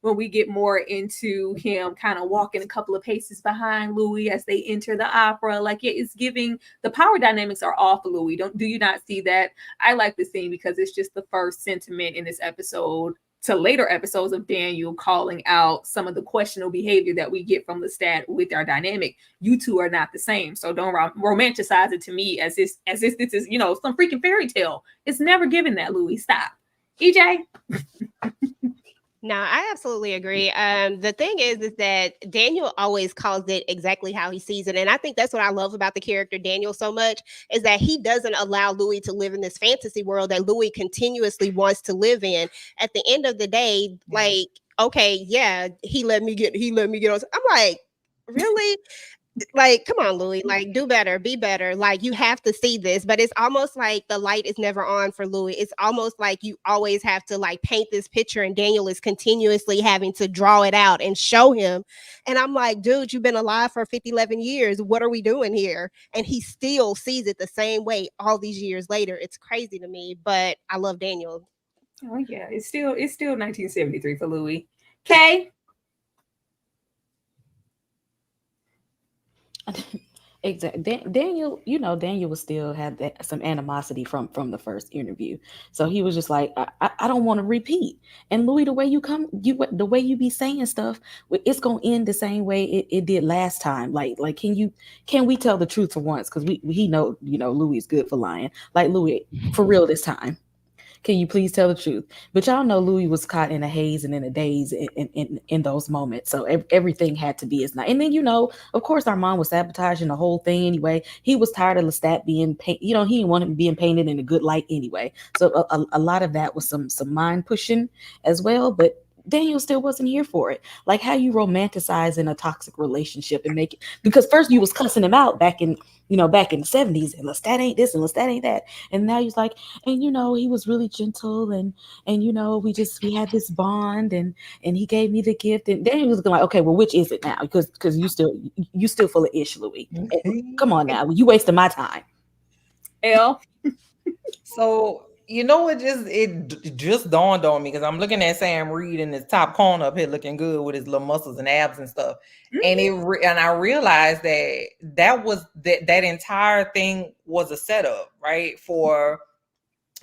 when we get more into him kind of walking a couple of paces behind Louis as they enter the opera, like, it's giving, the power dynamics are off of Louis. Do you not see that? I like this scene because it's just the first sentiment in this episode to later episodes of Daniel calling out some of the questionable behavior that we get from Lestat with our dynamic. You two are not the same, so don't romanticize it to me as if this is some freaking fairy tale. It's never given that, Louis. Stop. EJ. No, I absolutely agree. The thing is that Daniel always calls it exactly how he sees it. And I think that's what I love about the character Daniel so much, is that he doesn't allow Louis to live in this fantasy world that Louis continuously wants to live in. At the end of the day, like, okay, yeah, he let me get on. I'm like, really? Like, come on, Louis, like, do better, be better. Like, you have to see this. But it's almost like the light is never on for Louis. It's almost like you always have to, like, paint this picture, and Daniel is continuously having to draw it out and show him. And I'm like, dude, you've been alive for 11 years. What are we doing here? And he still sees it the same way all these years later. It's crazy to me, but I love Daniel. Oh yeah, it's still 1973 for Louis. Okay. Exactly. Daniel, Daniel was still had some animosity from the first interview, so he was just like, I don't want to repeat. And Louis, the way you be saying stuff, it's gonna end the same way it did last time. Like, can we tell the truth for once? Because he know Louis is good for lying. Like, Louis, for real this time. Can you please tell the truth? But y'all know Louis was caught in a haze and in a daze in those moments. So everything had to be as nice. And then, of course, Armand was sabotaging the whole thing anyway. He was tired of Lestat being painted. He didn't want him being painted in a good light anyway. So a lot of that was some mind pushing as well. But Daniel still wasn't here for it. Like, how you romanticize in a toxic relationship and make it, because first you was cussing him out back in the 70s, and Lestat ain't this and Lestat ain't that. And now he's like, and he was really gentle, and we had this bond, and he gave me the gift. And Daniel was like, okay, well, which is it now? Because you still full of ish, Louis. Come on now, you wasting my time. L. So it just dawned on me because I'm looking at Sam Reed in his top corner up here looking good with his little muscles and abs and stuff. Mm-hmm. And I realized that entire thing was a setup, right? For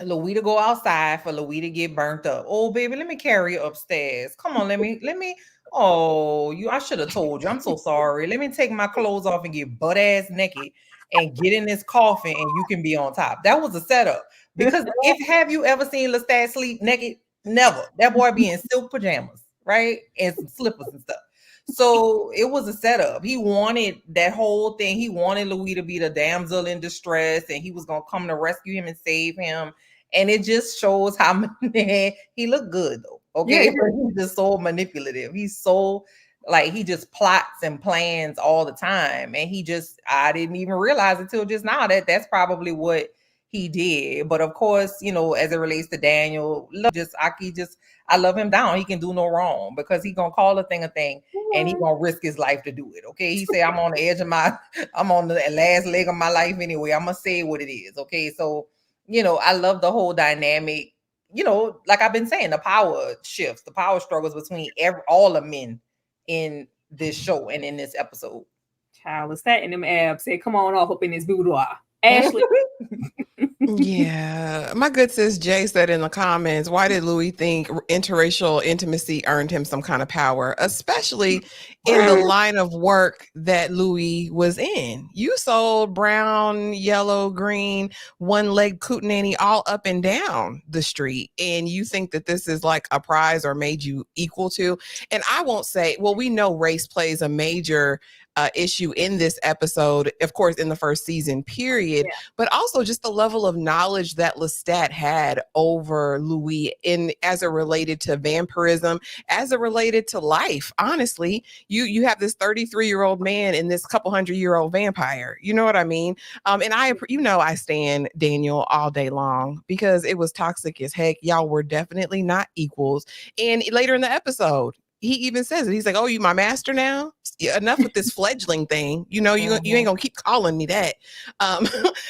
Louis to go outside, for Louis to get burnt up. Oh, baby, let me carry you upstairs. Come on, let me. Oh, I should have told you. I'm so sorry. Let me take my clothes off and get butt ass naked and get in this coffin, and you can be on top. That was a setup. Because have you ever seen Lestat sleep naked? Never. That boy be in silk pajamas, right? And some slippers and stuff. So it was a setup. He wanted that whole thing. He wanted Louis to be the damsel in distress, and he was gonna come to rescue him and save him. And it just shows how he looked good though. Okay, Yeah. but he's just so manipulative. He's so he just plots and plans all the time, and I didn't even realize until just now that that's probably what he did. But of course, as it relates to Daniel, I love him down. He can do no wrong because he gonna call a thing, and he gonna risk his life to do it. Okay, he say I'm on the edge of I'm on the last leg of my life anyway. I'm gonna say what it is. Okay, so I love the whole dynamic. Like I've been saying, the power shifts, the power struggles between all the men in this show and in this episode. Child, Lestat and them abs said, "Come on off up in this boudoir." Ashley. Yeah, my good sis Jay said in the comments, why did Louis think interracial intimacy earned him some kind of power, especially in the line of work that Louis was in? You sold brown, yellow, green, one-legged cootenanny all up and down the street, and you think that this is like a prize or made you equal to? And I won't say, well, we know race plays a major issue in this episode, of course, in the first season period, but also just the level of knowledge that Lestat had over Louis as it related to vampirism, as it related to life. Honestly, you have this 33-year-old man and this couple 100-year-old vampire. You know what I mean? And I stand Daniel all day long because it was toxic as heck. Y'all were definitely not equals. And later in the episode, he even says it. He's like, "Oh, you my master now? Enough with this fledgling thing. You ain't gonna keep calling me that."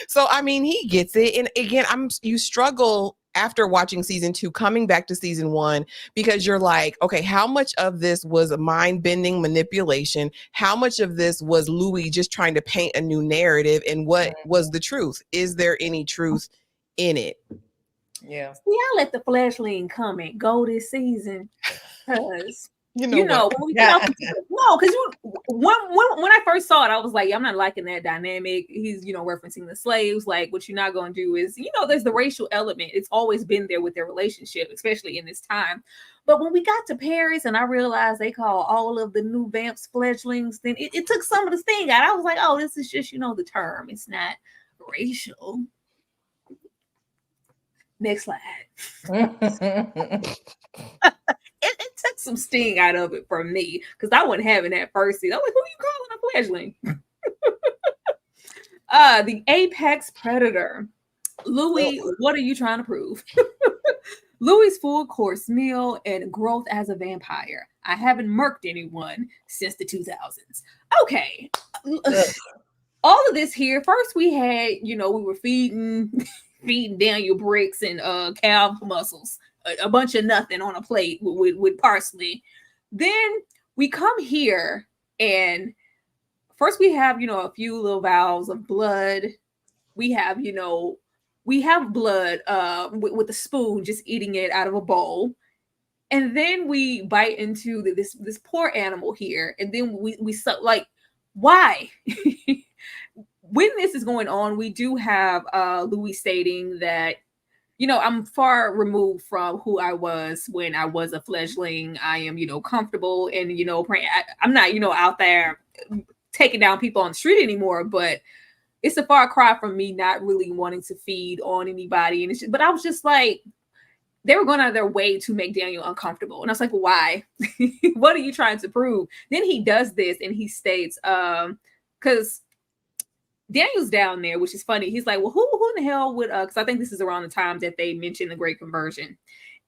So I mean, he gets it. And again, you struggle after watching season 2, coming back to season 1, because you're like, okay, how much of this was mind-bending manipulation? How much of this was Louis just trying to paint a new narrative? And what was the truth? Is there any truth in it? Yeah. See, I let the flashling come and go this season because when we no, because when I first saw it, I was like, I'm not liking that dynamic. He's referencing the slaves. Like, what you're not going to do is there's the racial element. It's always been there with their relationship, especially in this time. But when we got to Paris and I realized they call all of the new vamps fledglings, then it took some of the sting out. I was like, oh, this is just the term. It's not racial. Next slide. It took some sting out of it for me because I wasn't having that first season. I was like, who you calling a fledgling? The apex predator. Louis, what are you trying to prove? Louis' full course meal and growth as a vampire. I haven't murked anyone since the 2000s. Okay. All of this here. First we had, we were feeding Daniel bricks and calf muscles. a bunch of nothing on a plate with parsley. Then we come here, and first we have, a few little vials of blood. We have, blood with a spoon, just eating it out of a bowl. And then we bite into this poor animal here, and then we suck. Like, why? When this is going on, we do have Louis stating that, I'm far removed from who I was when I was a fledgling. I am, comfortable, and I'm not, out there taking down people on the street anymore. But it's a far cry from me not really wanting to feed on anybody. And but I was just like, they were going out of their way to make Daniel uncomfortable. And I was like, why? What are you trying to prove? Then he does this, and he states, because Daniel's down there, which is funny. He's like, well, who in the hell would, because I think this is around the time that they mentioned the Great Conversion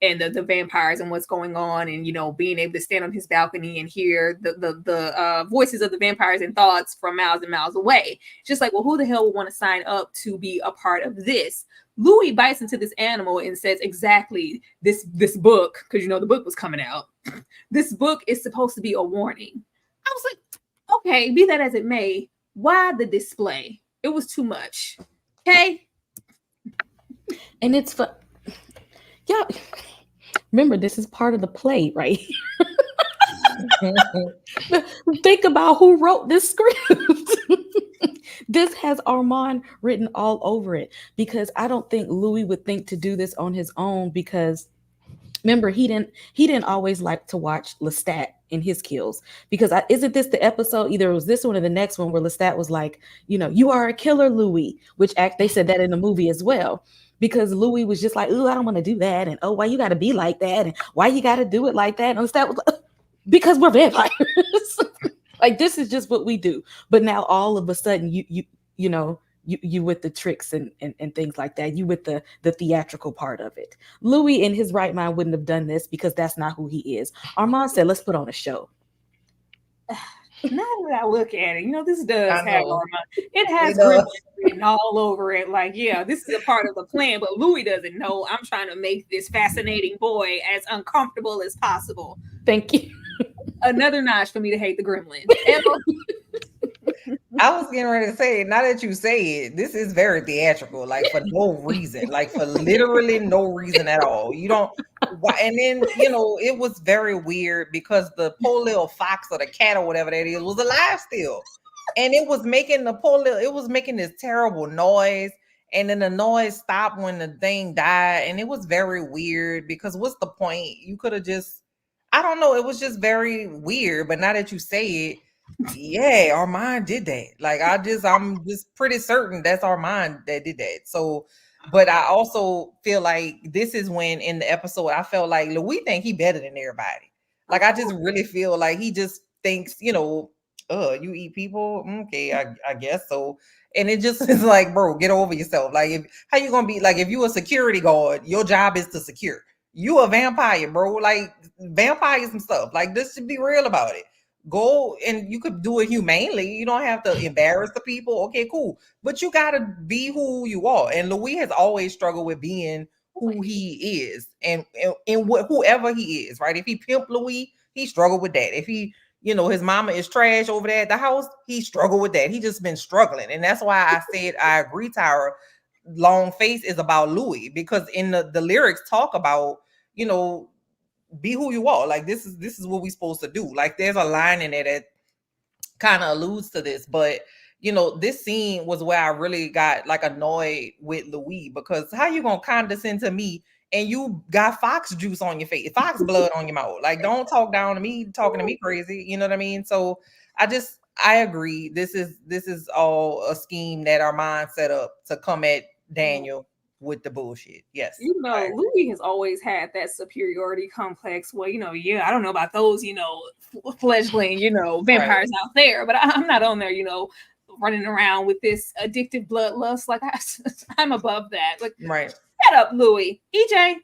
and the vampires and what's going on, and, being able to stand on his balcony and hear the voices of the vampires and thoughts from miles and miles away. Just like, well, who the hell would want to sign up to be a part of this? Louis bites into this animal and says, exactly, this book, because the book was coming out. This book is supposed to be a warning. I was like, okay, be that as it may, why the display? It was too much. Okay. And it's for remember, this is part of the play, right? Think about who wrote this script. This has Armand written all over it, because I don't think Louis would think to do this on his own, because remember, he didn't always like to watch Lestat in his kills, because isn't this the episode, either it was this one or the next one, where Lestat was like, you are a killer, Louis, which they said that in the movie as well, because Louis was just like, oh, I don't want to do that, and oh, why you got to be like that, and why you got to do it like that, and Lestat was like, because we're vampires. Like, this is just what we do. But now all of a sudden you with the tricks and things like that, you with the theatrical part of it. Louis in his right mind wouldn't have done this, because that's not who he is. Armand said, let's put on a show. Now that I look at it, this does have Armand. It has gremlins written all over it. Like, yeah, this is a part of the plan, but Louis doesn't know. I'm trying to make this fascinating boy as uncomfortable as possible. Thank you. Another notch for me to hate the gremlin. I was getting ready to say, now that you say it, this is very theatrical, like for no reason, like for literally no reason at all. You don't, and then, it was very weird, because the poor little fox or the cat or whatever that is was alive still. And it was making this terrible noise. And then the noise stopped when the thing died. And it was very weird, because what's the point? You could have just, I don't know. It was just very weird. But now that you say it, yeah, Armand did that. Like, I'm just pretty certain that's Armand that did that. So, but I also feel like this is when in the episode I felt like Louis think he better than everybody. Like, I just really feel like he just thinks, you eat people, okay, I guess so. And it just is like, bro, get over yourself. Like, how you gonna be like, if you a security guard, your job is to secure. You a vampire, bro. Like, vampires and stuff. Like, this should be real about it. Go, and you could do it humanely. You don't have to embarrass the people. Okay, cool. But you gotta be who you are. And Louis has always struggled with being who he is, and whoever he is, right? If he pimp Louis, he struggled with that. If he, his mama is trash over there at the house, he struggled with that. He just been struggling. And that's why I said I agree, Tyra. Long Face is about Louis, because in the lyrics talk about, be who you are. Like, this is what we're supposed to do. Like, there's a line in there that kind of alludes to this, but this scene was where I really got like annoyed with Louis, because how you gonna condescend to me and you got fox juice on your face, fox blood on your mouth? Like, don't talk down to me, talking to me crazy. You know what I mean? So I agree. This is all a scheme that Armand set up to come at Daniel with the bullshit. Yes. Louis has always had that superiority complex. Well, I don't know about those, fledgling, vampires out there, but I'm not on there, running around with this addictive bloodlust. Like, I'm above that. Like, right. Shut up, Louis. EJ.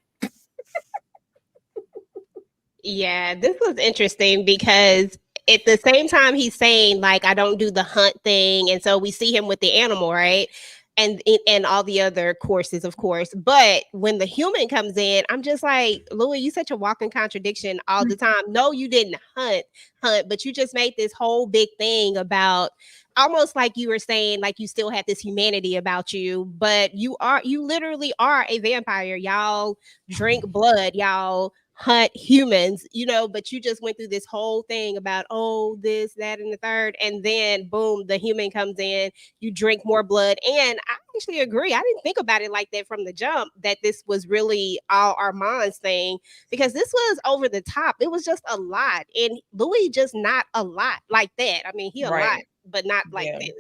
Yeah, this was interesting, because at the same time he's saying, like, I don't do the hunt thing, and so we see him with the animal, right? and all the other courses, of course. But when the human comes in, I'm just like, Louis, you such a walking contradiction all the time. No, you didn't hunt, but you just made this whole big thing about almost like you were saying, like you still had this humanity about you, but you literally are a vampire. Y'all drink blood, y'all hunt humans, but you just went through this whole thing about, oh, this, that, and the third. And then boom, the human comes in, you drink more blood. And I actually agree. I didn't think about it like that from the jump, that this was really all Armand's thing, because this was over the top. It was just a lot. And Louis just not a lot like that. I mean, he a lot, but not like this.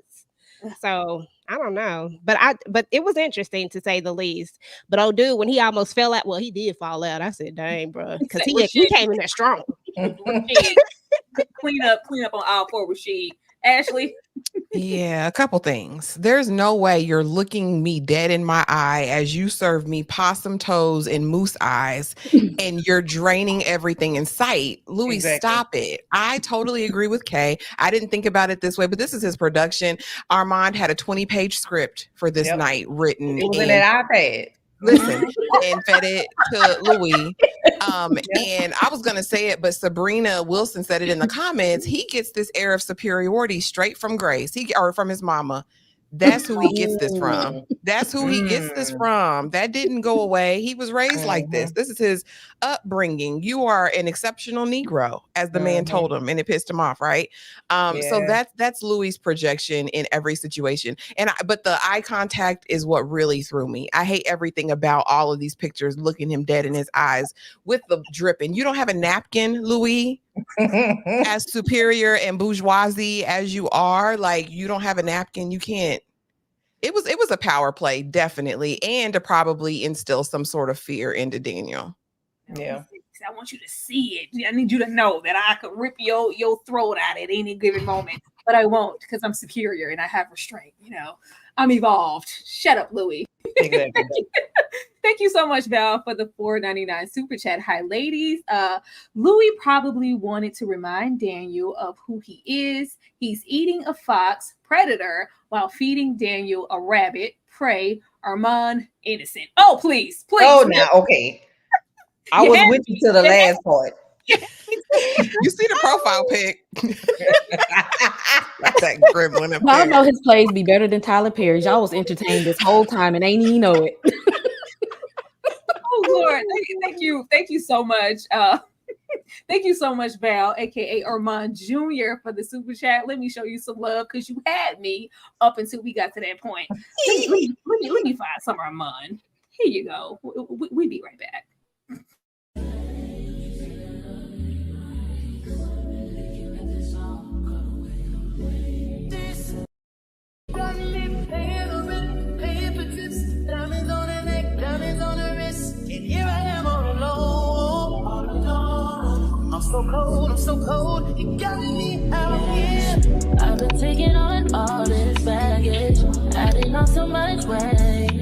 So I don't know, but it was interesting to say the least. But oh, dude, when he almost fell out, well, he did fall out. I said, "Dang, bro," because he came in there strong. Clean up on aisle 4, Rashid. Ashley. Yeah, a couple things. There's no way you're looking me dead in my eye as you serve me possum toes and moose eyes, and you're draining everything in sight. Louis, stop it. I totally agree with Kay. I didn't think about it this way, but this is his production. Armand had a 20-page script for this night written. It was in that iPad. Listen, and fed it to Louis. And I was going to say it, but Sabrina Wilson said it in the comments. He gets this air of superiority straight from Grace, or from his mama. That's who he gets this from. That's who he gets this from. That didn't go away. He was raised like this. This is his upbringing. You are an exceptional Negro, as the man told him, and it pissed him off, right? So that's Louis' projection in every situation. But the eye contact is what really threw me. I hate everything about all of these pictures, looking him dead in his eyes with the dripping. You don't have a napkin, Louis? As superior and bourgeoisie as you are, like, you don't have a napkin, you can't. It was a power play, definitely, and to probably instill some sort of fear into Daniel. Yeah, I want you to see it. I need you to know that I could rip your throat out at any given moment, but I won't, because I'm superior and I have restraint. I'm evolved. Shut up, Louis. Exactly. Thank you so much, Val, for the $4.99 super chat. Hi, ladies. Louis probably wanted to remind Daniel of who he is. He's eating a fox, predator, while feeding Daniel a rabbit, prey. Armand, innocent. Oh, please. Oh, now, okay. I was with you to the last part. You see the profile pic. That's that gremlin up I there. know his plays be better than Tyler Perry's. Y'all was entertained this whole time and ain't even know it. Oh, Lord. Thank you so much. Thank you so much, Val, aka Armand Jr., for the super chat. Let me show you some love, because you had me up until we got to that point. Let me find some Armand. Here you go. We'll be right back. I'm so cold, you got me out here. I've been taking on all this baggage, adding on so much weight.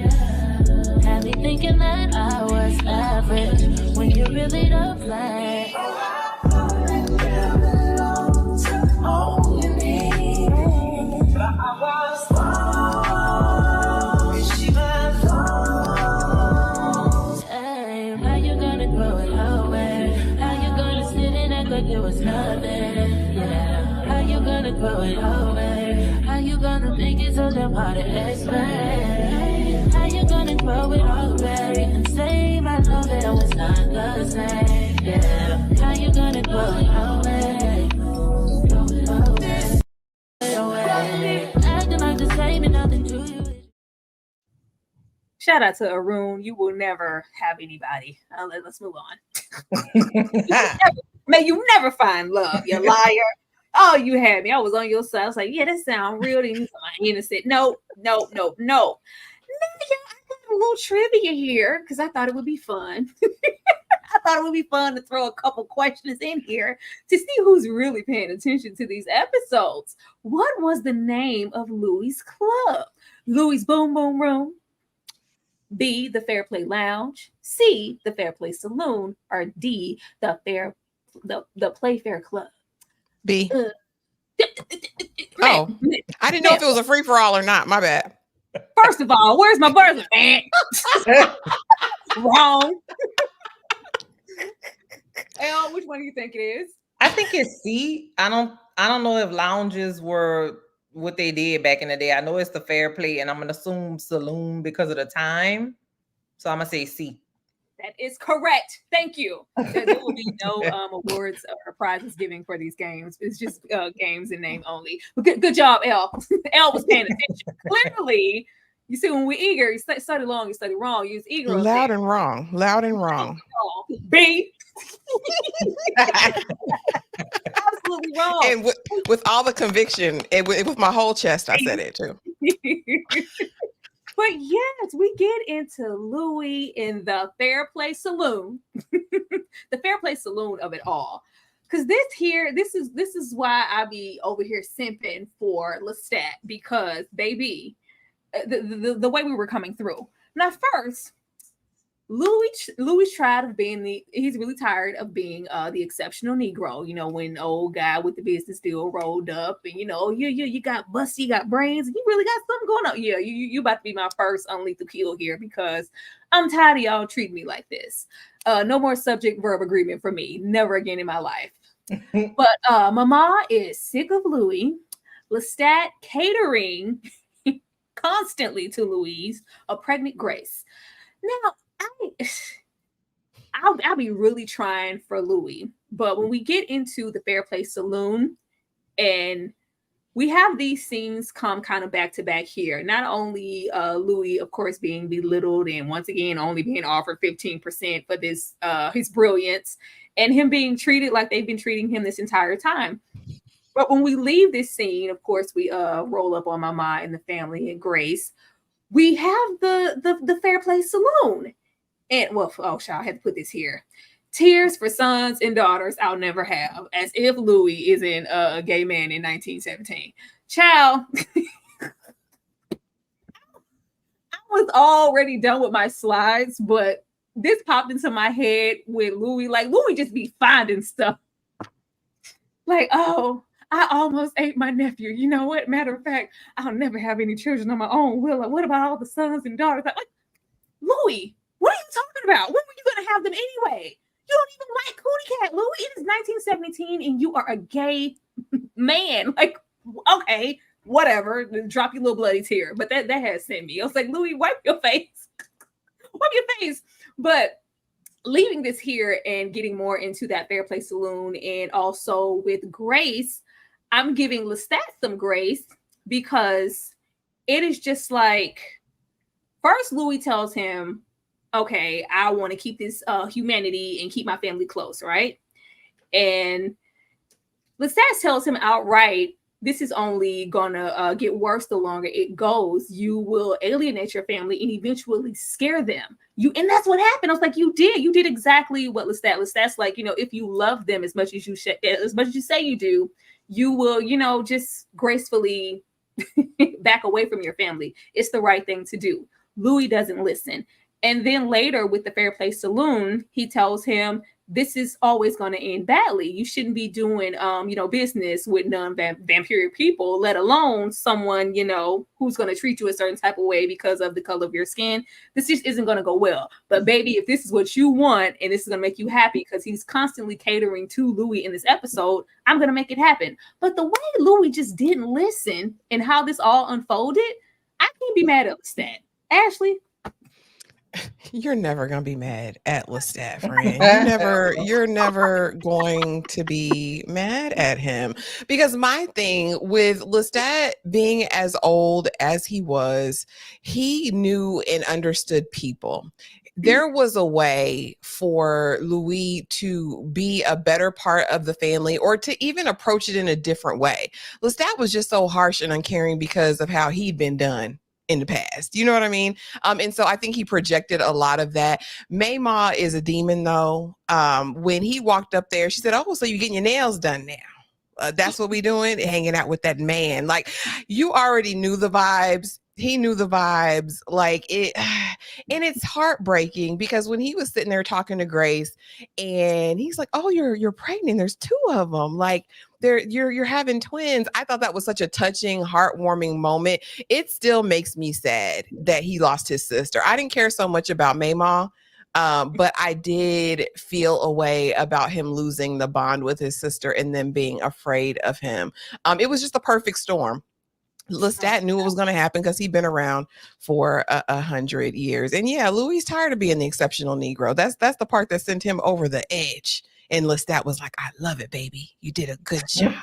Had me thinking that I was average, when you really don't play. Only me, but I was wrong. She was wrong. Hey, how you gonna grow it away? How you gonna sit and act like it was nothing? Yeah, how you gonna grow it away? How you gonna think it's so damn hard to explain? How you gonna grow it away and say my love it was not the same? Yeah, how you gonna grow it away? Acting like the same and nothing to you. Shout out to Arun. You will never have anybody. Let's move on. May you never find love, you liar. Oh, you had me. I was on your side. I was like, yeah, that sounds real. Then you sound innocent. No. Now, I got a little trivia here because I thought it would be fun. I thought it would be fun to throw a couple questions in here to see who's really paying attention to these episodes. What was the name of Louis' club? Louis' Boom Boom Room? B, the Fair Play Lounge? C, the Fair Play Saloon? Or D, the Playfair Club? B. Oh, I didn't know if it was a free for all or not. My bad. First of all, where's my birth certificate? Wrong. L, which one do you think it is? I think it's C. I don't know if lounges were what they did back in the day. I know it's the Fair Play, and I'm gonna assume saloon because of the time. So I'm gonna say C. That is correct. Thank you. There will be no awards or prizes giving for these games. It's just games in name only. But good job, L. L was paying attention. Clearly, you see, when we're eager, you study long, you study wrong. You was eager. Loud and wrong. Loud and wrong. B. Absolutely wrong. And with all the conviction, with my whole chest, I said it too. But yes, we get into Louis in the Fair Play Saloon, the Fair Play Saloon of it all. Because this is why I be over here simping for Lestat, because baby, the way we were coming through. Now, first, Louis tried of being he's really tired of being the exceptional Negro. You know, when old guy with the business deal rolled up, and you got busty, you got brains, and you really got something going on. Yeah, you about to be my first unlethal kill here, because I'm tired of y'all treating me like this. No more subject verb agreement for me. Never again in my life. But Mama is sick of Louis. Lestat catering constantly to Louise, a pregnant Grace. Now, I'll be really trying for Louis, but when we get into the Fair Play Saloon, and we have these scenes come kind of back to back here. Not only Louis, of course, being belittled and once again only being offered 15% for this his brilliance, and him being treated like they've been treating him this entire time. But when we leave this scene, of course, we roll up on Mama and the family and Grace. We have the Fair Play Saloon. And I had to put this here. Tears for sons and daughters I'll never have, as if Louis isn't a gay man in 1917. Child, I was already done with my slides, but this popped into my head with Louis. Like, Louis just be finding stuff. Like, oh, I almost ate my nephew. You know what? Matter of fact, I'll never have any children on my own, will I? What about all the sons and daughters? Like, Louis, what are you talking about? When were you going to have them anyway? You don't even like Cootie Cat, Louis. It is 1917 and you are a gay man. Like, okay, whatever. Drop your little bloody tear. But that has sent me. I was like, Louis, wipe your face. Wipe your face. But leaving this here and getting more into that Fair Play Saloon, and also with Grace, I'm giving Lestat some grace, because it is just like, first Louis tells him, okay, I want to keep this humanity and keep my family close, right? And Lestat tells him outright, this is only gonna get worse the longer it goes. You will alienate your family and eventually scare them. And that's what happened. I was like, you did exactly what Lestat's like, if you love them as much as you say you do, you will, just gracefully back away from your family. It's the right thing to do. Louis doesn't listen. And then later with the Fair Play Saloon, he tells him, this is always going to end badly. You shouldn't be doing, business with non-vampiric people, let alone someone, who's going to treat you a certain type of way because of the color of your skin. This just isn't going to go well. But baby, if this is what you want, and this is going to make you happy, because he's constantly catering to Louis in this episode, I'm going to make it happen. But the way Louis just didn't listen and how this all unfolded, I can't be mad at Lestat. Ashley? You're never gonna be mad at Lestat, friend. You're never going to be mad at him, because my thing with Lestat being as old as he was, he knew and understood people. There was a way for Louis to be a better part of the family, or to even approach it in a different way. Lestat was just so harsh and uncaring because of how he'd been done in the past. You know what I mean? And so I think he projected a lot of that. Mayma is a demon, though. When he walked up there, she said, oh, so you're getting your nails done now. That's what we doing, hanging out with that man. Like, you already knew the vibes. He knew the vibes, like it, and it's heartbreaking because when he was sitting there talking to Grace, and he's like, "Oh, you're pregnant. There's two of them. Like you're having twins." I thought that was such a touching, heartwarming moment. It still makes me sad that he lost his sister. I didn't care so much about Mayma, but I did feel a way about him losing the bond with his sister and then being afraid of him. It was just the perfect storm. Lestat knew it was going to happen because he'd been around for 100 years. And yeah, Louis tired of being the exceptional Negro. That's the part that sent him over the edge. And Lestat was like, "I love it, baby. You did a good job."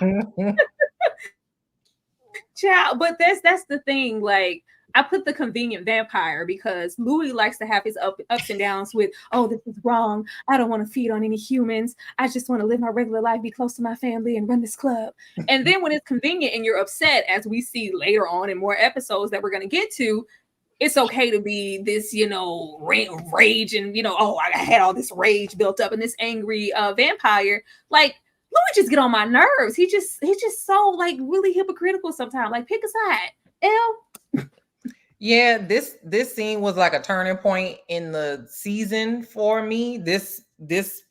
Child, but that's the thing. Like, I put the convenient vampire because Louis likes to have his ups and downs with, "Oh, this is wrong. I don't want to feed on any humans. I just want to live my regular life, be close to my family, and run this club." And then when it's convenient and you're upset, as we see later on in more episodes that we're going to get to, it's okay to be this, rage and, oh, I had all this rage built up and this angry vampire. Like, Louis just get on my nerves. He's just so like really hypocritical sometimes. Like, pick a side. Yeah, this scene was like a turning point in the season for me. This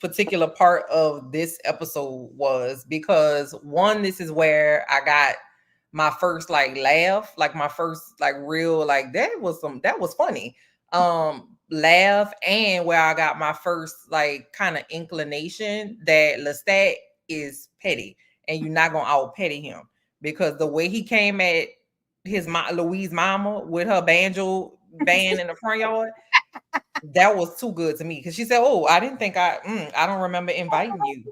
particular part of this episode was because one, this is where I got my first like laugh, like my first like real like that was funny. Laugh, and where I got my first like kind of inclination that Lestat is petty and you're not gonna out petty him, because the way he came at his Louise mama with her banjo band in the front yard, that was too good to me. Because she said, "Oh, I didn't think I don't remember inviting you.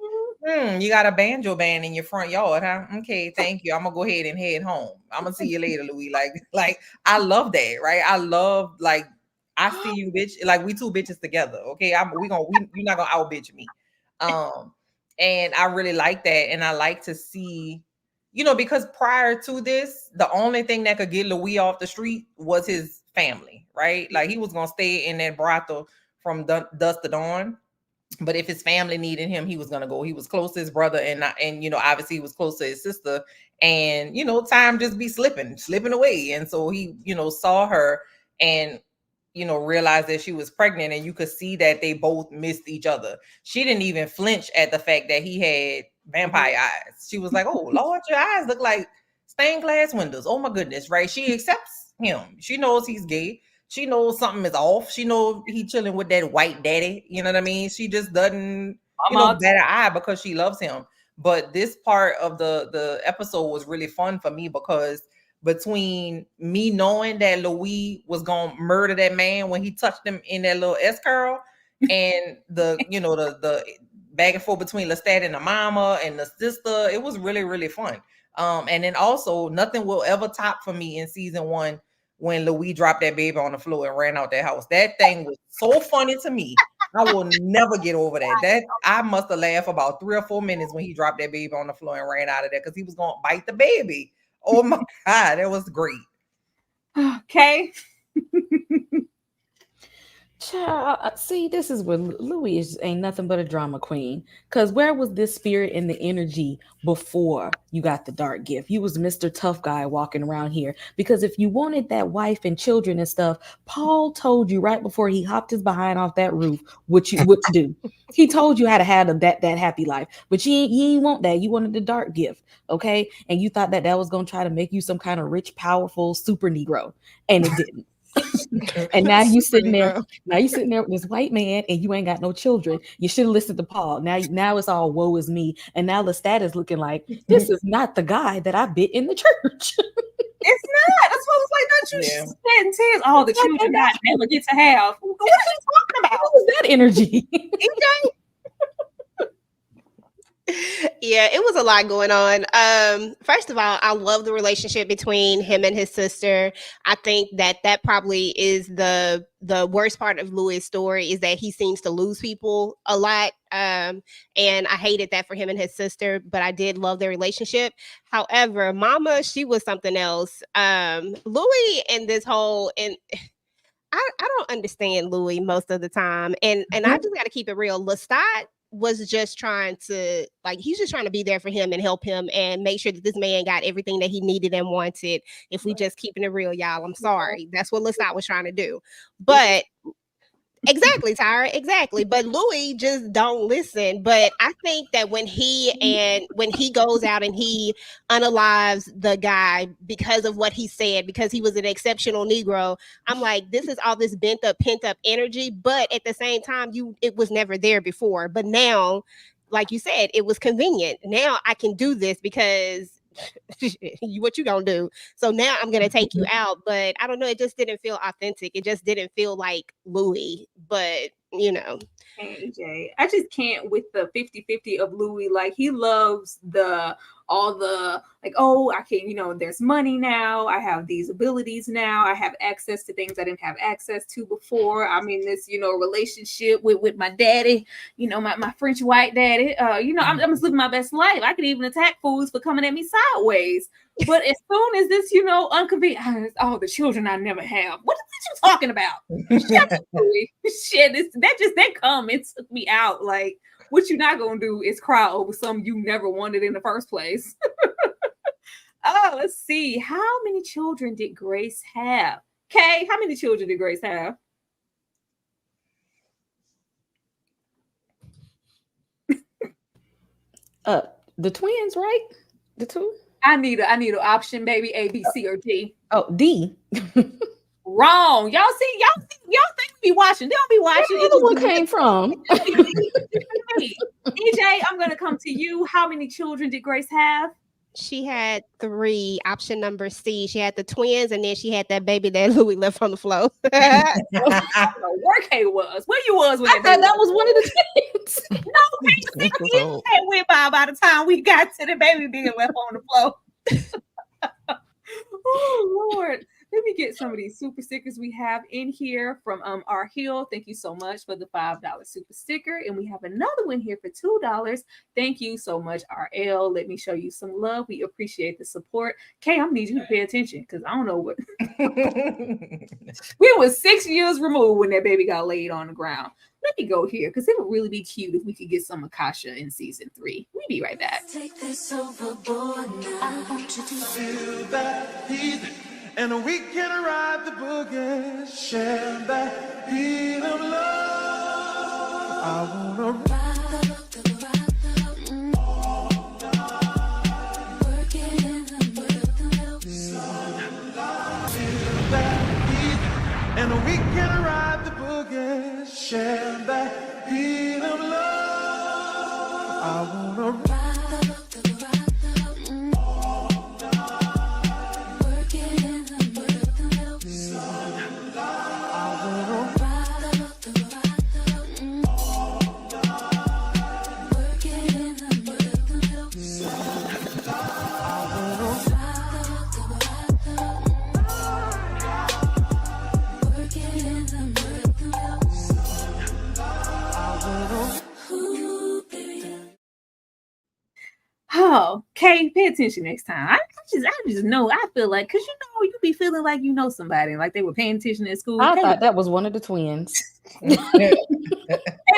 You got a banjo band in your front yard, huh? Okay, thank you. I'm gonna go ahead and head home. I'm gonna see you later, Louis." Like I love that, right? I love like I see you, bitch. Like we two bitches together. Okay, you're not gonna out bitch me. And I really like that, and I like to see. Because prior to this, the only thing that could get Louis off the street was his family, right? Like he was gonna stay in that brothel from dusk to dawn. But if his family needed him, he was gonna go. He was close to his brother, and obviously he was close to his sister. And time just be slipping away. And so he, saw her and realized that she was pregnant, and you could see that they both missed each other. She didn't even flinch at the fact that he had vampire eyes. She was like, "Oh Lord, your eyes look like stained glass windows. Oh my goodness," right? She accepts him. She knows he's gay. She knows something is off. She knows he chilling with that white daddy. You know what I mean? She just doesn't, bat an eye because she loves him. But this part of the episode was really fun for me because between me knowing that Louis was gonna murder that man when he touched him in that little S curl, and the back and forth between Lestat and the mama and the sister, it was really, really fun. And then also nothing will ever top for me in season 1 when Louis dropped that baby on the floor and ran out that house. That thing was so funny to me. I will never get over that. That I must have laughed about 3 or 4 minutes when he dropped that baby on the floor and ran out of there because he was gonna bite the baby. Oh my God, that was great. Okay. Child, see, this is where Louis ain't nothing but a drama queen. Because where was this spirit and the energy before you got the dark gift? You was Mr. Tough Guy walking around here. Because if you wanted that wife and children and stuff, Paul told you right before he hopped his behind off that roof what to do. He told you how to have that happy life. But you ain't want that. You wanted the dark gift, okay? And you thought that was going to try to make you some kind of rich, powerful super Negro. And it didn't. And now you sitting there with this white man and you ain't got no children. You should have listened to Paul. Now it's all woe is me. And now Lestat is looking like this is not the guy that I bit in the church. It's not. That's what I was like. Don't you shedding tears? Oh, the children I never get to have. What are you talking about? What was that energy? Yeah, it was a lot going on. First of all, I love the relationship between him and his sister. I think that probably is the worst part of Louis' story, is that he seems to lose people a lot. And I hated that for him and his sister, but I did love their relationship. However, Mama, she was something else. Louis and this whole I don't understand Louis most of the time, and I just got to keep it real. Lestat was just trying to, like, he's just trying to be there for him and help him and make sure that this man got everything that he needed and wanted. If we just keeping it real, y'all, I'm sorry. That's what Lestat was trying to do. But exactly, Tyra, exactly. But Louis just don't listen. But I think that when he goes out and he unalives the guy because of what he said, because he was an exceptional Negro, I'm like, this is all this pent up energy. But at the same time, it was never there before. But now, like you said, it was convenient. Now I can do this because what you gonna do? So now I'm gonna take you out. But I don't know, it just didn't feel authentic. It just didn't feel like Louis. But you know, AJ, I just can't with the 50-50 of Louis. Like, he loves all the, like, oh, I can, there's money now, I have these abilities now, I have access to things I didn't have access to before. I'm in this, relationship with my daddy, my French white daddy. I'm just living my best life. I could even attack fools for coming at me sideways. But as soon as this, unconvenient, oh, the children I never have. What you talking about? Shit, that comment took me out. Like, what you not gonna do is cry over something you never wanted in the first place. Oh, let's see. How many children did Grace have? Kay, how many children did Grace have? The twins, right? The two. I need an option, baby. A, B, C, or D. Oh, D. Wrong. Y'all think we be watching. They don't be watching. Where the other one came from? EJ, I'm gonna come to you. How many children did Grace have? She had 3. Option number C. She had the twins, and then she had that baby that Louis left on the floor. I don't know where Kay was. Where you was when I thought that was one of the twins. No, Kay, 6 years had went by the time we got to the baby being left on the floor. Oh Lord. Let me get some of these super stickers we have in here from our Hill. Thank you so much for the $5 super sticker. And we have another one here for $2. Thank you so much, RL. Let me show you some love. We appreciate the support. Kay, I'm gonna need you to pay attention because I don't know what. We were 6 years removed when that baby got laid on the ground. Let me go here because it would really be cute if we could get some Akasha in season 3. We'll be right back. Take this overboard now. I want you to feel that heat. And we can ride the boogie, share that beat of love. I wanna ride the all night. Work it and work the milk sun. Feel that heat, and we can ride the boogie, share that beat of love. I wanna ride. Oh, Kay, pay attention next time. I just know. I feel like, because you be feeling like you know somebody, like they were paying attention at school. I thought that was one of the twins. Kay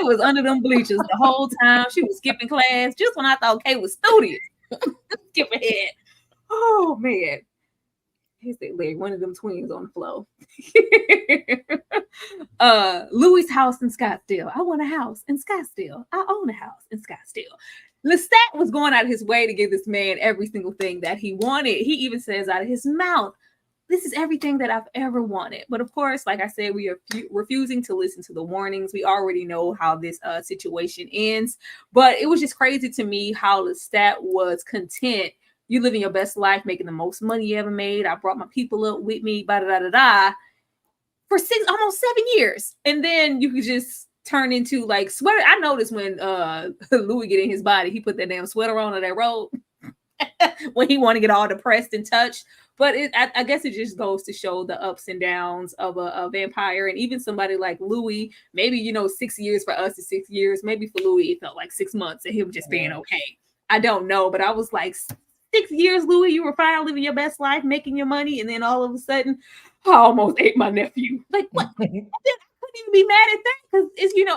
was under them bleachers the whole time. She was skipping class just when I thought Kay was studious. Skip ahead. Oh man. Here's that Larry, one of them twins on the floor. Louis' house in Scottsdale. I want a house in Scottsdale. I own a house in Scottsdale. Lestat was going out of his way to give this man every single thing that he wanted. He even says out of his mouth, this is everything that I've ever wanted. But of course, like I said, we are refusing to listen to the warnings. We already know how this situation ends. But it was just crazy to me how Lestat was content. You living your best life, making the most money you ever made. I brought my people up with me, for almost 7 years. And then you could just turn into like sweater. I noticed when Louis get in his body, he put that damn sweater on that robe when he want to get all depressed and touched. But I guess it just goes to show the ups and downs of a vampire. And even somebody like Louis, maybe 6 years for us is 6 years. Maybe for Louis it felt like 6 months and him just being okay. I don't know, but I was like, 6 years, Louis, you were fine living your best life, making your money, and then all of a sudden, I almost ate my nephew. Like, what? And then I couldn't even be mad at that because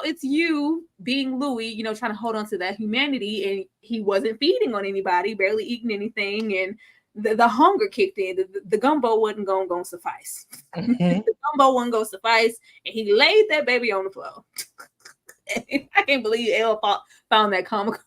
it's you being Louis, trying to hold on to that humanity, and he wasn't feeding on anybody, barely eating anything, and the hunger kicked in. The gumbo wasn't gonna suffice. The gumbo wasn't gonna suffice, and he laid that baby on the floor. I can't believe Elle found that comical.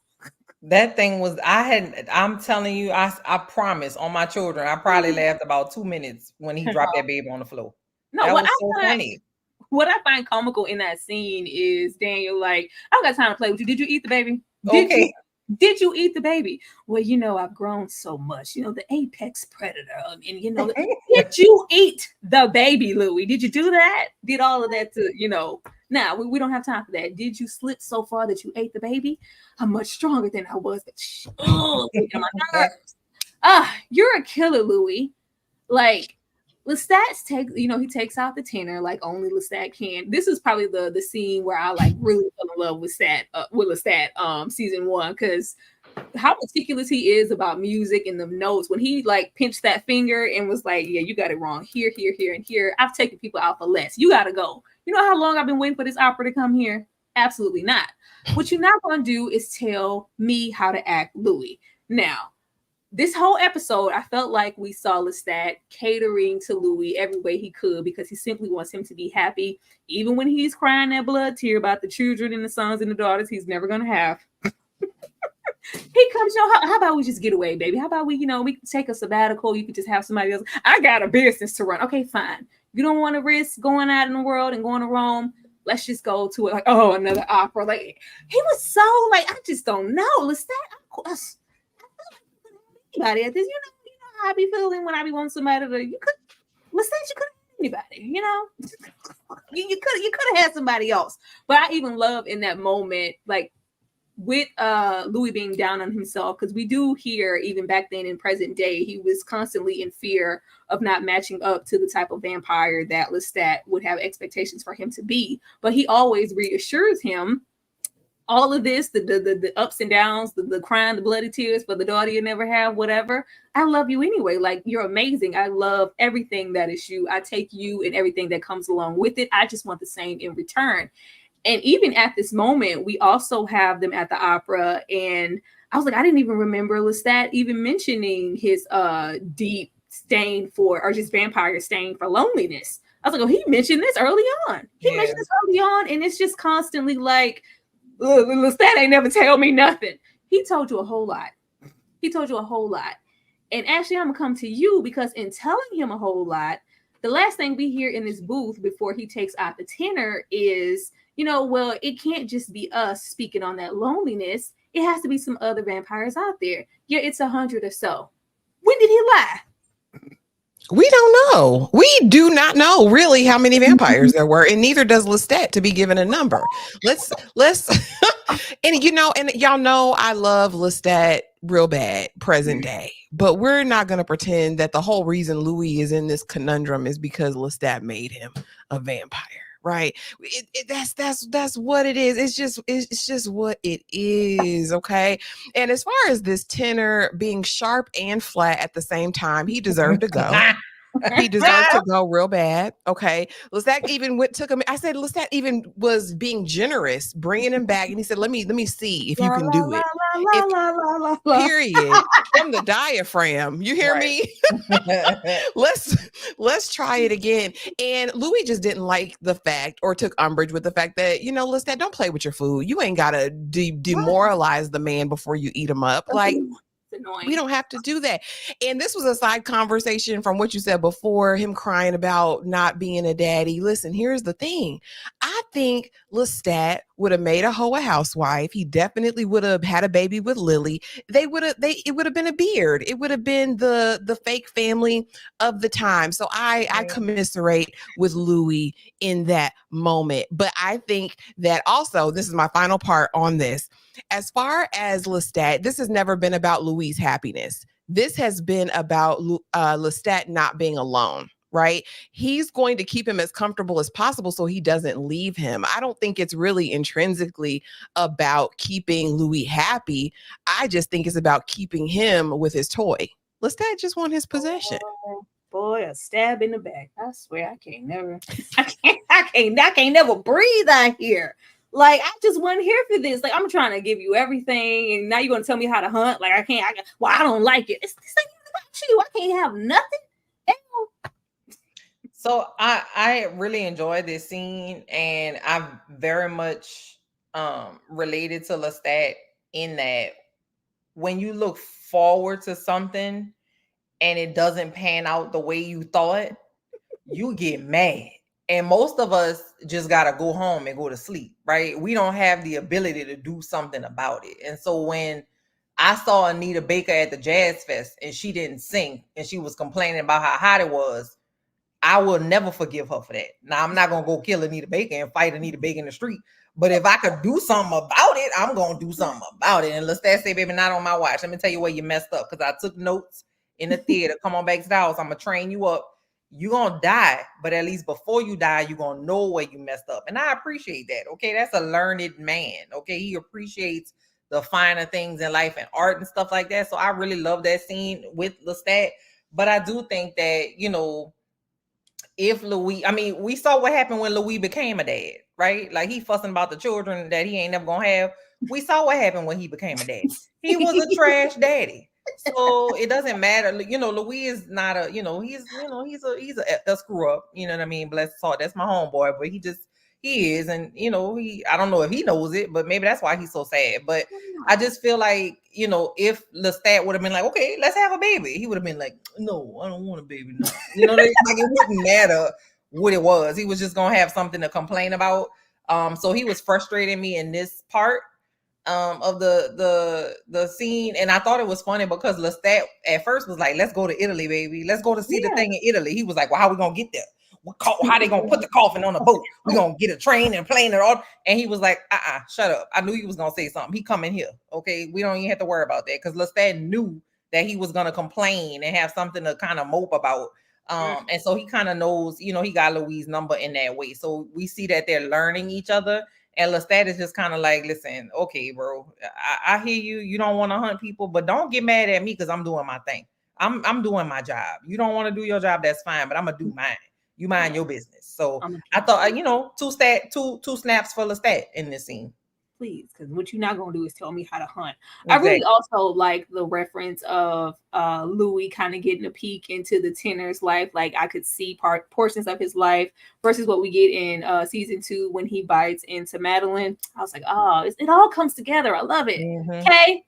That thing was, I'm telling you, I promise on my children, I probably laughed about 2 minutes when he dropped that baby on the floor. No, that what was I so find, funny. What I find comical in that scene is Daniel like, I don't got time to play with you. Did you eat the baby? Did you eat the baby? Well, I've grown so much. The apex predator. And did you eat the baby, Louis? Did you do that? Did all of that to, Nah, we don't have time for that. Did you slip so far that you ate the baby? I'm much stronger than I was. You're a killer, Louis. Like, Lestat he takes out the tenor like only Lestat can. This is probably the scene where I like really fell in love with Lestat season 1, because how meticulous he is about music and the notes. When he like pinched that finger and was like, yeah, you got it wrong here, and here. I've taken people out for less. You gotta go. You know how long I've been waiting for this opera to come here? Absolutely not. What you're not gonna do is tell me how to act, Louis. Now, this whole episode, I felt like we saw Lestat catering to Louis every way he could, because he simply wants him to be happy, even when he's crying that blood tear about the children and the sons and the daughters he's never going to have. He comes, how about we just get away, baby? How about we can take a sabbatical? You could just have somebody else. I got a business to run. Okay, fine. You don't want to risk going out in the world and going to Rome. Let's just go to it. Like, another opera. Like, he was so like, I just don't know. Lestat, of course. Anybody at this, how I be feeling when I be wanting somebody to. You could have anybody, you could have had somebody else. But I even love in that moment, like with Louis being down on himself, because we do hear even back then in present day, he was constantly in fear of not matching up to the type of vampire that Lestat would have expectations for him to be. But he always reassures him. All of this, the ups and downs, the crying, the bloody tears for the daughter you never have, whatever. I love you anyway. Like, you're amazing. I love everything that is you. I take you and everything that comes along with it. I just want the same in return. And even at this moment, we also have them at the opera. And I was like, I didn't even remember Lestat even mentioning his deep stain or just vampire stain for loneliness. I was like, he mentioned this early on. He mentioned this early on. And it's just constantly like, Lestat ain't never tell me nothing. He told you a whole lot. And actually, I'm gonna come to you, because in telling him a whole lot, the last thing we hear in this booth before he takes out the tenor is, well, it can't just be us speaking on that loneliness. It has to be some other vampires out there. Yeah, it's 100 or so. When did he lie? We don't know. We do not know really how many vampires there were, and neither does Lestat to be given a number. Let's and y'all know I love Lestat real bad present day, but we're not going to pretend that the whole reason Louis is in this conundrum is because Lestat made him a vampire. Right. That's what it is. It's just what it is. Okay. And as far as this tenor being sharp and flat at the same time, he deserved to go. He deserved to go real bad. Okay. Lestat even took him. I said Lestat even was being generous, bringing him back. And he said, let me see if you can do it. Period. From the diaphragm. You hear me? Let's try it again. And Louis just didn't like the fact, or took umbrage with the fact that, Lestat, don't play with your food. You ain't got to demoralize the man before you eat him up. Like, we don't have to do that. And this was a side conversation from what you said before, him crying about not being a daddy. Listen, here's the thing. I think Lestat would have made a housewife. He definitely would have had a baby with Lily. It would have been a beard. It would have been the fake family of the time. So I commiserate with Louis in that moment. But I think that also, this is my final part on this. As far as Lestat, this has never been about Louis' happiness. This has been about Lestat not being alone, right? He's going to keep him as comfortable as possible so he doesn't leave him. I don't think it's really intrinsically about keeping Louis happy. I just think it's about keeping him with his toy. Lestat just want his possession. Boy, a stab in the back. I swear I can't never I can't never breathe out here. Like I just wasn't here for this. Like I'm trying to give you everything, and now you're gonna tell me how to hunt. Like I can't. Well, I don't like it. It's like about you. I can't have nothing. So I really enjoyed this scene, and I very much related to Lestat in that when you look forward to something and it doesn't pan out the way you thought, you get mad. And most of us just gotta go home and go to sleep, right? We don't have the ability to do something about it. And so when I saw Anita Baker at the Jazz Fest and she didn't sing and she was complaining about how hot it was, I will never forgive her for that. Now, I'm not going to go kill Anita Baker and fight Anita Baker in the street. But if I could do something about it, I'm going to do something about it. And Lestat say, baby, not on my watch. Let me tell you where you messed up. Because I took notes in the theater. Come on back to the house. I'm going to train you up. You're going to die. But at least before you die, you're going to know where you messed up. And I appreciate that. Okay. That's a learned man. Okay. He appreciates the finer things in life and art and stuff like that. So I really love that scene with Lestat. But I do think that, you know, if Louis, I mean, we saw what happened when Louis became a dad, right? Like he fussing about the children that he ain't never gonna have. We saw what happened when he became a dad. He was a trash daddy. So it doesn't matter. You know, Louis is not a, he's a screw up. You know what I mean? Bless his heart. That's my homeboy, but he is. And, I don't know if he knows it, but maybe that's why he's so sad. But I just feel like, if Lestat would have been like, okay, let's have a baby. He would have been like, no, I don't want a baby. No. Like it wouldn't matter what it was. He was just going to have something to complain about. So he was frustrating me in this part of the scene, and I thought it was funny because Lestat at first was like, let's go to Italy, baby, let's go to see the thing in Italy. He was like, well, how we gonna get there? How they gonna put the coffin on a boat? We gonna get a train and plane and all. And he was like, shut up. I knew he was gonna say something. He coming here, okay? We don't even have to worry about that because Lestat knew that he was gonna complain and have something to kind of mope about. And so he kind of knows, he got Louis' number in that way. So we see that they're learning each other. And Lestat is just kind of like, listen, okay, bro, I hear you. You don't want to hunt people, but don't get mad at me because I'm doing my thing. I'm doing my job. You don't want to do your job, that's fine, but I'm gonna do mine. You mind your business. So I thought, two snaps for Lestat in this scene. Please, because what you're not gonna do is tell me how to hunt. Exactly. I really also like the reference of Louis kind of getting a peek into the Tinner's life. Like I could see portions of his life versus what we get in season 2 when he bites into Madeline. I was like, oh, it all comes together. I love it. Okay.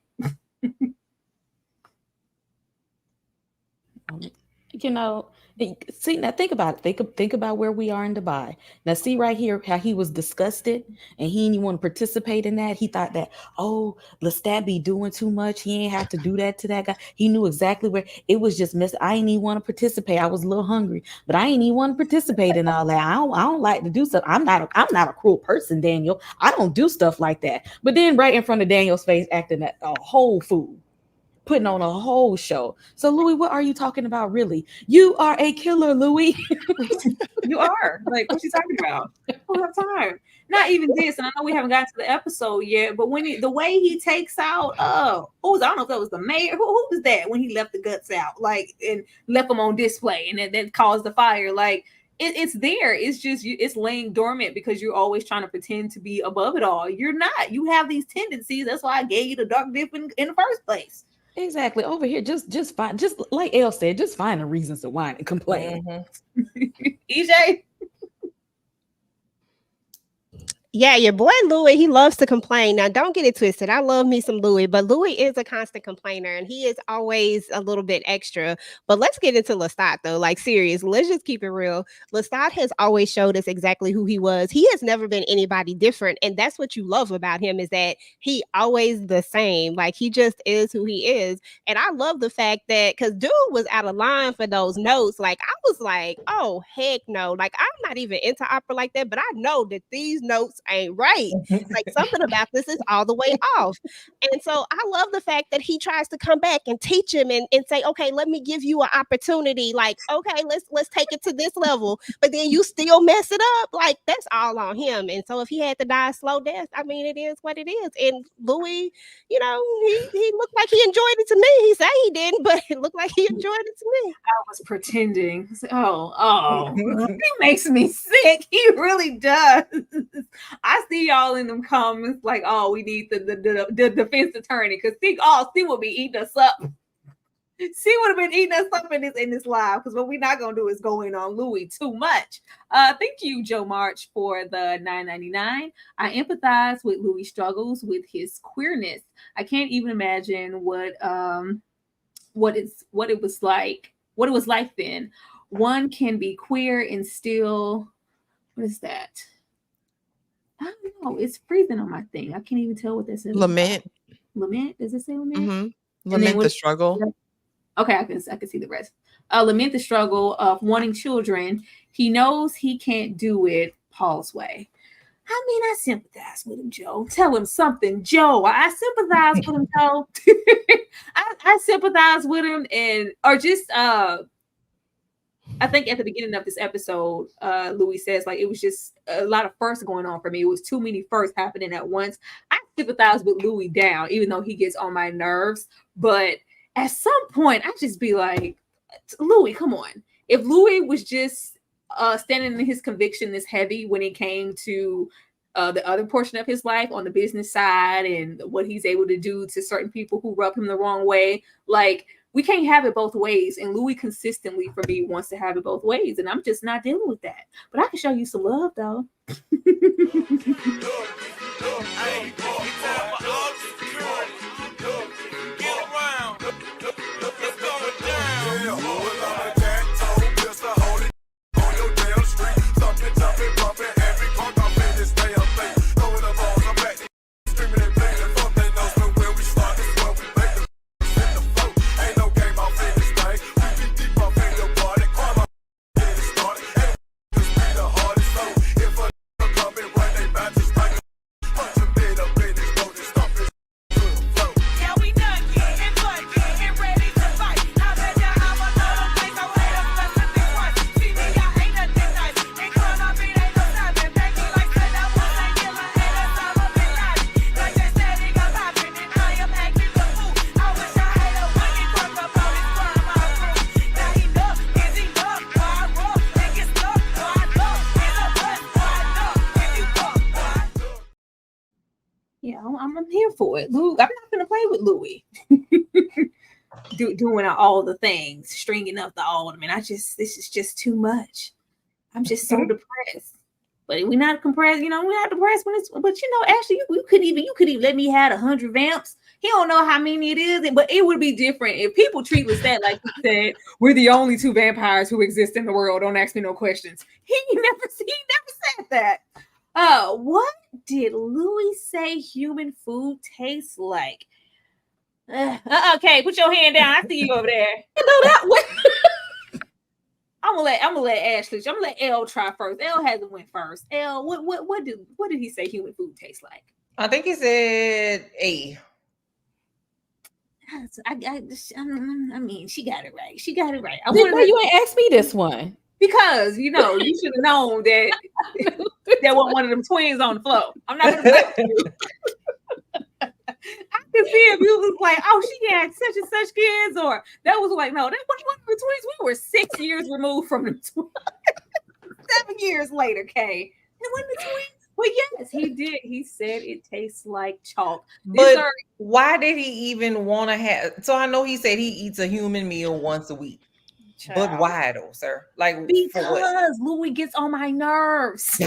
See, now think about it. Think about where we are in Dubai. Now, see right here how he was disgusted and he didn't want to participate in that. He thought that, oh, Lestat be doing too much. He ain't have to do that to that guy. He knew exactly where it was. Just missed. I ain't even want to participate. I was a little hungry, but I ain't even want to participate in all that. I don't like to do stuff. I'm not a cruel person, Daniel. I don't do stuff like that. But then right in front of Daniel's face, acting a whole fool. Putting on a whole show. So, Louis, what are you talking about, really? You are a killer, Louis. You are. Like, what you talking about? I don't have time. Not even this, and I know we haven't gotten to the episode yet, but when the way he takes out, I don't know if that was the mayor. Who was that when he left the guts out, like, and left them on display, and then caused the fire? Like, it's there. It's just it's laying dormant because you're always trying to pretend to be above it all. You're not. You have these tendencies. That's why I gave you the dark dip in the first place. Exactly. Over here, just fine. Just like Elle said, just finding reasons to whine and complain. EJ. Yeah, your boy Louis, he loves to complain. Now, don't get it twisted. I love me some Louis, but Louis is a constant complainer and he is always a little bit extra. But let's get into Lestat, though. Like, serious, let's just keep it real. Lestat has always showed us exactly who he was. He has never been anybody different. And that's what you love about him, is that he always the same. Like, he just is who he is. And I love the fact that, because dude was out of line for those notes. Like, I was like, oh, heck no. Like, I'm not even into opera like that, but I know that these notes ain't right. Like something about this is all the way off. And so I love the fact that he tries to come back and teach him and say, okay, let me give you an opportunity. Like, okay, let's take it to this level. But then you still mess it up. Like that's all on him. And so if he had to die a slow death, I mean, it is what it is. And Louis, you know, he looked like he enjoyed it to me. He said he didn't, but it looked like he enjoyed it to me. I was pretending. He makes me sick. He really does. I see y'all in them comments like, oh, we need the defense attorney because Steve will be eating us up. She would have been eating us up in this live because what we're not gonna do is go in on Louis too much. Thank you, Joe March, for the $9.99. I empathize with Louis' struggles with his queerness. I can't even imagine what it was like then. One can be queer and still, what is that? I don't know. It's freezing on my thing. I can't even tell what this is. Lament. Lament? Does it say lament? Mm-hmm. Lament the struggle. Okay, I can see the rest. Lament the struggle of wanting children. He knows he can't do it Paul's way. I mean, I sympathize with him, Joe. Tell him something, Joe. I sympathize with him, Joe. I sympathize with him, I think at the beginning of this episode, Louis says like it was just a lot of firsts going on for me. It was too many firsts happening at once. I sympathize with Louis down, even though he gets on my nerves. But at some point, I just be like, Louis, come on. If Louis was just standing in his conviction this heavy when it came to the other portion of his life on the business side and what he's able to do to certain people who rub him the wrong way, like we can't have it both ways. And Louis consistently for me wants to have it both ways. And I'm just not dealing with that. But I can show you some love though. Yeah, I'm here for it. Lou, I'm not gonna play with Louis. Doing all the things, stringing up the ornament. This is just too much. I'm just so depressed. But we're not depressed, we're not depressed when it's. But Ashley, you could even let me have 100 vamps. He don't know how many it is, but it would be different if people treat Lestat like he said, we're the only 2 vampires who exist in the world. Don't ask me no questions. He never said that. What did Louis say human food tastes like? Okay, put your hand down. I see you over there. You know that one. I'm gonna let Ashley. I'm gonna let Elle try first. Elle hasn't went first. Elle, what did he say human food tastes like? I think he said A. I mean, she got it right. She got it right. You ain't asked me this one. Because you should have known that there wasn't one of them twins on the floor. I'm not gonna blame you. I could see if you was like, oh, she had such and such kids, or that was like, no, that wasn't one of the twins. We were 6 years removed from the twins. 7 years later, Kay. It wasn't the twins. Well, yes, he did. He said it tastes like chalk. But why did he even want to have? So I know he said he eats a human meal once a week. Child. But why though, sir? Like because Louis gets on my nerves.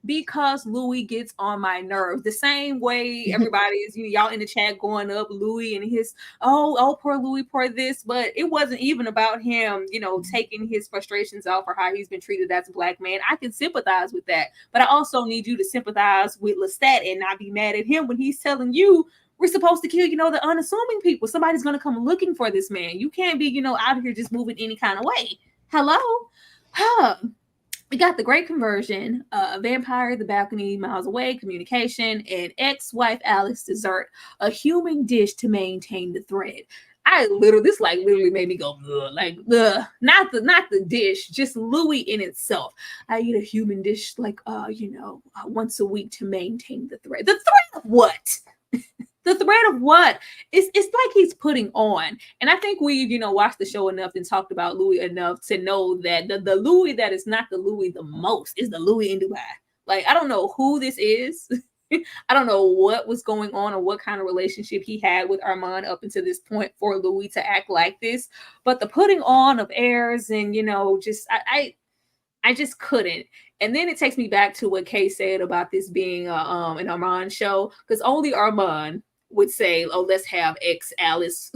because Louis gets on my nerves. The same way everybody is, y'all in the chat going up Louis and his poor Louis, poor this, but it wasn't even about him, taking his frustrations out for how he's been treated as a Black man. I can sympathize with that, but I also need you to sympathize with Lestat and not be mad at him when he's telling you we're supposed to kill, the unassuming people. Somebody's going to come looking for this man. You can't be, out here just moving any kind of way. Hello? We got the great conversion, a vampire, the balcony miles away, communication, and ex-wife Alice dessert, a human dish to maintain the thread. This like literally made me go ugh, like ugh. Not the dish, just Louis in itself. I eat a human dish like once a week to maintain the thread. The thread of what? The thread of what? It's like he's putting on. And I think we, watched the show enough and talked about Louis enough to know that the Louis that is not the Louis the most is the Louis in Dubai. Like, I don't know who this is. I don't know what was going on or what kind of relationship he had with Armand up until this point for Louis to act like this. But the putting on of airs and, just I just couldn't. And then it takes me back to what Kay said about this being an Armand show, because only Armand would say, "Oh, let's have ex Alice,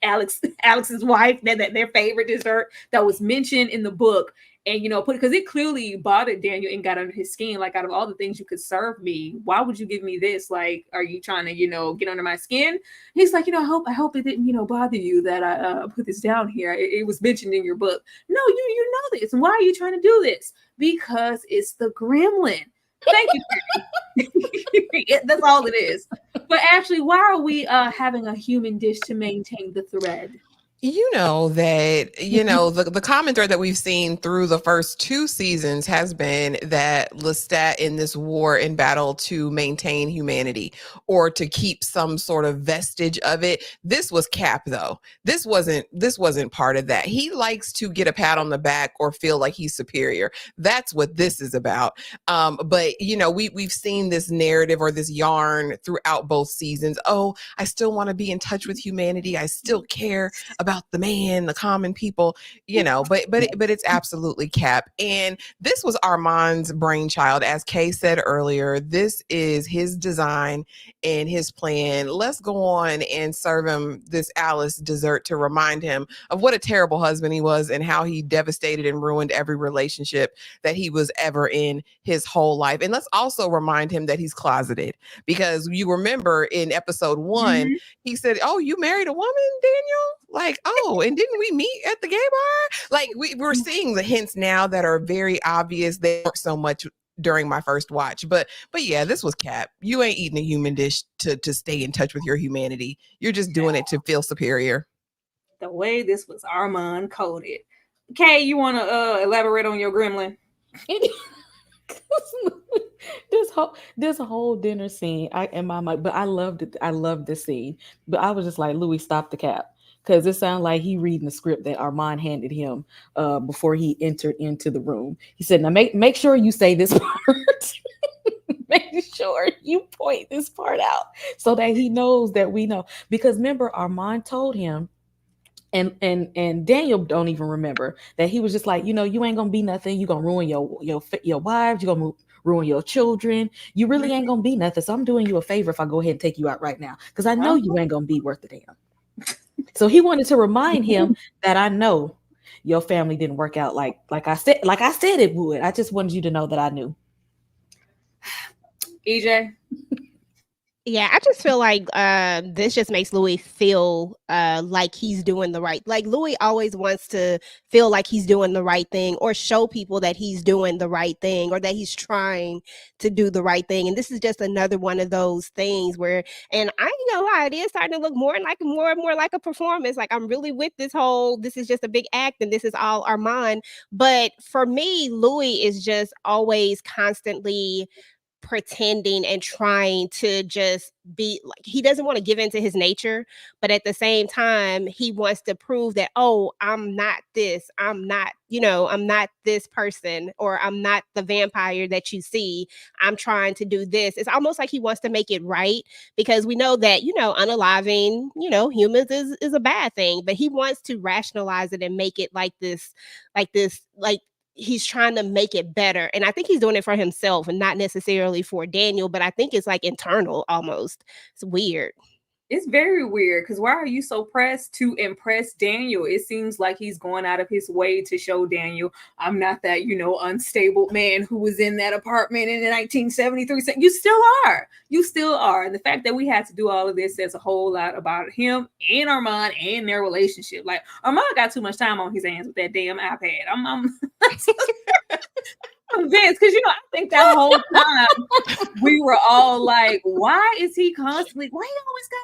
Alex's wife, that their favorite dessert that was mentioned in the book." And because it clearly bothered Daniel and got under his skin. Like, out of all the things you could serve me, why would you give me this? Like, are you trying to get under my skin? He's like, I hope it didn't bother you that I put this down here. It was mentioned in your book. No, you know this. And why are you trying to do this? Because it's the gremlin. Thank you. That's all it is. But actually, why are we having a human dish to maintain the thread? You know that, the common thread that we've seen through the first 2 seasons has been that Lestat in this war and battle to maintain humanity or to keep some sort of vestige of it. This was Cap, though. This wasn't part of that. He likes to get a pat on the back or feel like he's superior. That's what this is about. But we've seen this narrative or this yarn throughout both seasons. Oh, I still want to be in touch with humanity. I still care about the man, the common people, but it's absolutely Cap. And this was Armand's brainchild. As Kay said earlier, this is his design and his plan. Let's go on and serve him this Alice dessert to remind him of what a terrible husband he was and how he devastated and ruined every relationship that he was ever in his whole life. And let's also remind him that he's closeted, because you remember in episode 1, he said, "Oh, you married a woman, Daniel?" Like, oh, and didn't we meet at the gay bar? Like, we're seeing the hints now that are very obvious. They weren't so much during my first watch, but yeah, this was Cap. You ain't eating a human dish to stay in touch with your humanity. You're just doing it to feel superior. The way this was Armand coded. Kay, you want to elaborate on your gremlin? This whole dinner scene, in my mind, but I loved it. I loved this scene, but I was just like, Louis, stop the cap. Because it sounded like he reading the script that Armand handed him before he entered into the room. He said, "Now make sure you say this part. Make sure you point this part out so that he knows that we know." Because remember, Armand told him, and Daniel don't even remember that he was just like, you ain't gonna be nothing. You gonna ruin your wives. You gonna ruin your children. You really ain't gonna be nothing. So I'm doing you a favor if I go ahead and take you out right now, because I know you ain't gonna be worth a damn. So he wanted to remind him that I know your family didn't work out like I said it would. I just wanted you to know that I knew. EJ? Yeah, I just feel like this just makes Louis feel like he's doing the right. Like, Louis always wants to feel like he's doing the right thing or show people that he's doing the right thing or that he's trying to do the right thing. And this is just another one of those things where, and I ain't gonna lie, it is starting to look more and more like a performance. Like, I'm really with this is just a big act and this is all Armand. But for me, Louis is just always constantly pretending and trying to just be like, he doesn't want to give into his nature, but at the same time he wants to prove that, oh, I'm not this, I'm not this person, or I'm not the vampire that you see, I'm trying to do this. It's almost like he wants to make it right, because we know that unaliving humans is a bad thing, but he wants to rationalize it and make it like he's trying to make it better. And I think he's doing it for himself and not necessarily for Daniel, but I think it's like internal almost. It's weird. It's very weird because why are you so pressed to impress Daniel? It seems like he's going out of his way to show Daniel, I'm not that, unstable man who was in that apartment in the 1973. You still are. You still are. And the fact that we had to do all of this says a whole lot about him and Armand and their relationship. Like, Armand got too much time on his hands with that damn iPad. I'm convinced because I think that whole time we were all like, why is he constantly? Why he always got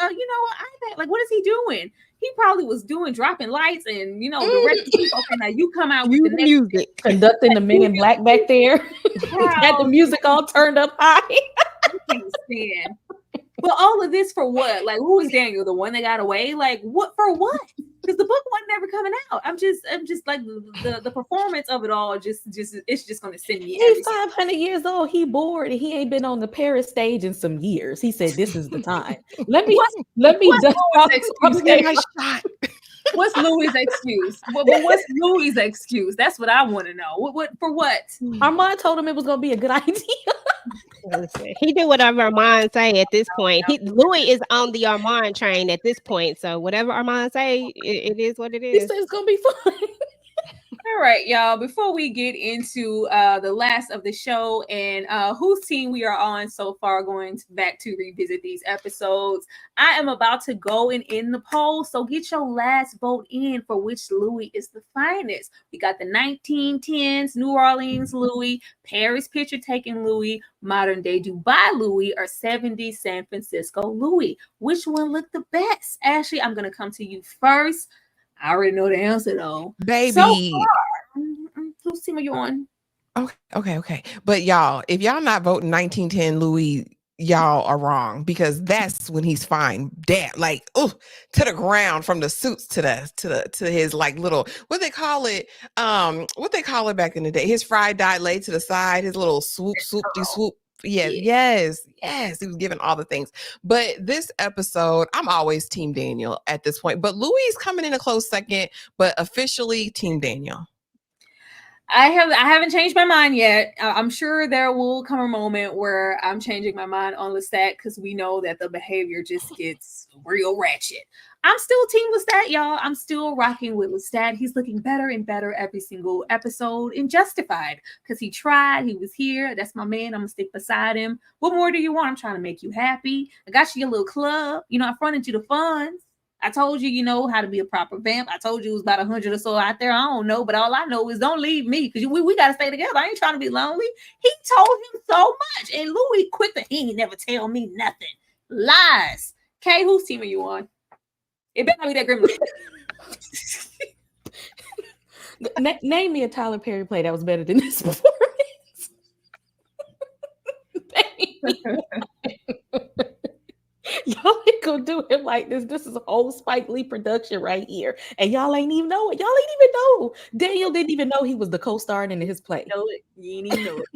an iPad? Like, what is he doing? He probably was dropping lights and directing people. Okay, now you come out with the next music, conducting the Men in Black back there. Had the music all turned up high. I can't stand. But all of this for what? Like, who is Daniel? The one that got away? Like, what for what? Because the book wasn't never coming out. I'm just like the performance of it all. Just it's just gonna send me. He's 500 years old. He bored and he ain't been on the Paris stage in some years. He said, "This is the time. Let me dust off my shot." What's Louis' excuse? But what's Louis' excuse? That's what I want to know. What for what? Armand told him it was gonna be a good idea. Listen, he did whatever Armand say at this point. Louis is on the Armand train at this point. So whatever Armand say, it is what it is. He said it's gonna be fun. All right, y'all. Before we get into the last of the show and whose team we are on so far, going back to revisit these episodes, I am about to go and end the poll. So get your last vote in for which Louis is the finest. We got the 1910s New Orleans Louis, Paris picture taking Louis, modern day Dubai Louis, or 70s San Francisco Louis. Which one looked the best? Ashley, I'm going to come to you first. I already know the answer though. Baby. So far, whose team are you on? Okay. But y'all, if y'all not voting 1910 Louis, y'all are wrong because that's when he's fine. Damn, like to the ground from the suits to his like little what they call it back in the day. His fried dye laid to the side, his little swoop. Yes. He was given all the things. But this episode, I'm always Team Daniel at this point. But Louis is coming in a close second, but officially Team Daniel. I haven't changed my mind yet. I'm sure there will come a moment where I'm changing my mind on Lestat because we know that the behavior just gets real ratchet. I'm still Team Lestat, y'all. I'm still rocking with Lestat. He's looking better and better every single episode and justified because he tried. He was here. That's my man. I'm going to stick beside him. What more do you want? I'm trying to make you happy. I got you your little club. I fronted you the funds. I told you, how to be a proper vamp. I told you it was about 100 or so out there. I don't know, but all I know is don't leave me because we got to stay together. I ain't trying to be lonely. He told him so much. And Louis quick to he ain't never tell me nothing. Lies. Kay, whose team are you on? It better not be that grim. Name me a Tyler Perry play that was better than this performance. Y'all ain't gonna do him like this. This is a whole Spike Lee production right here. And y'all ain't even know it. Y'all ain't even know. Daniel didn't even know he was the co-star in his play. Know it. You ain't even know it.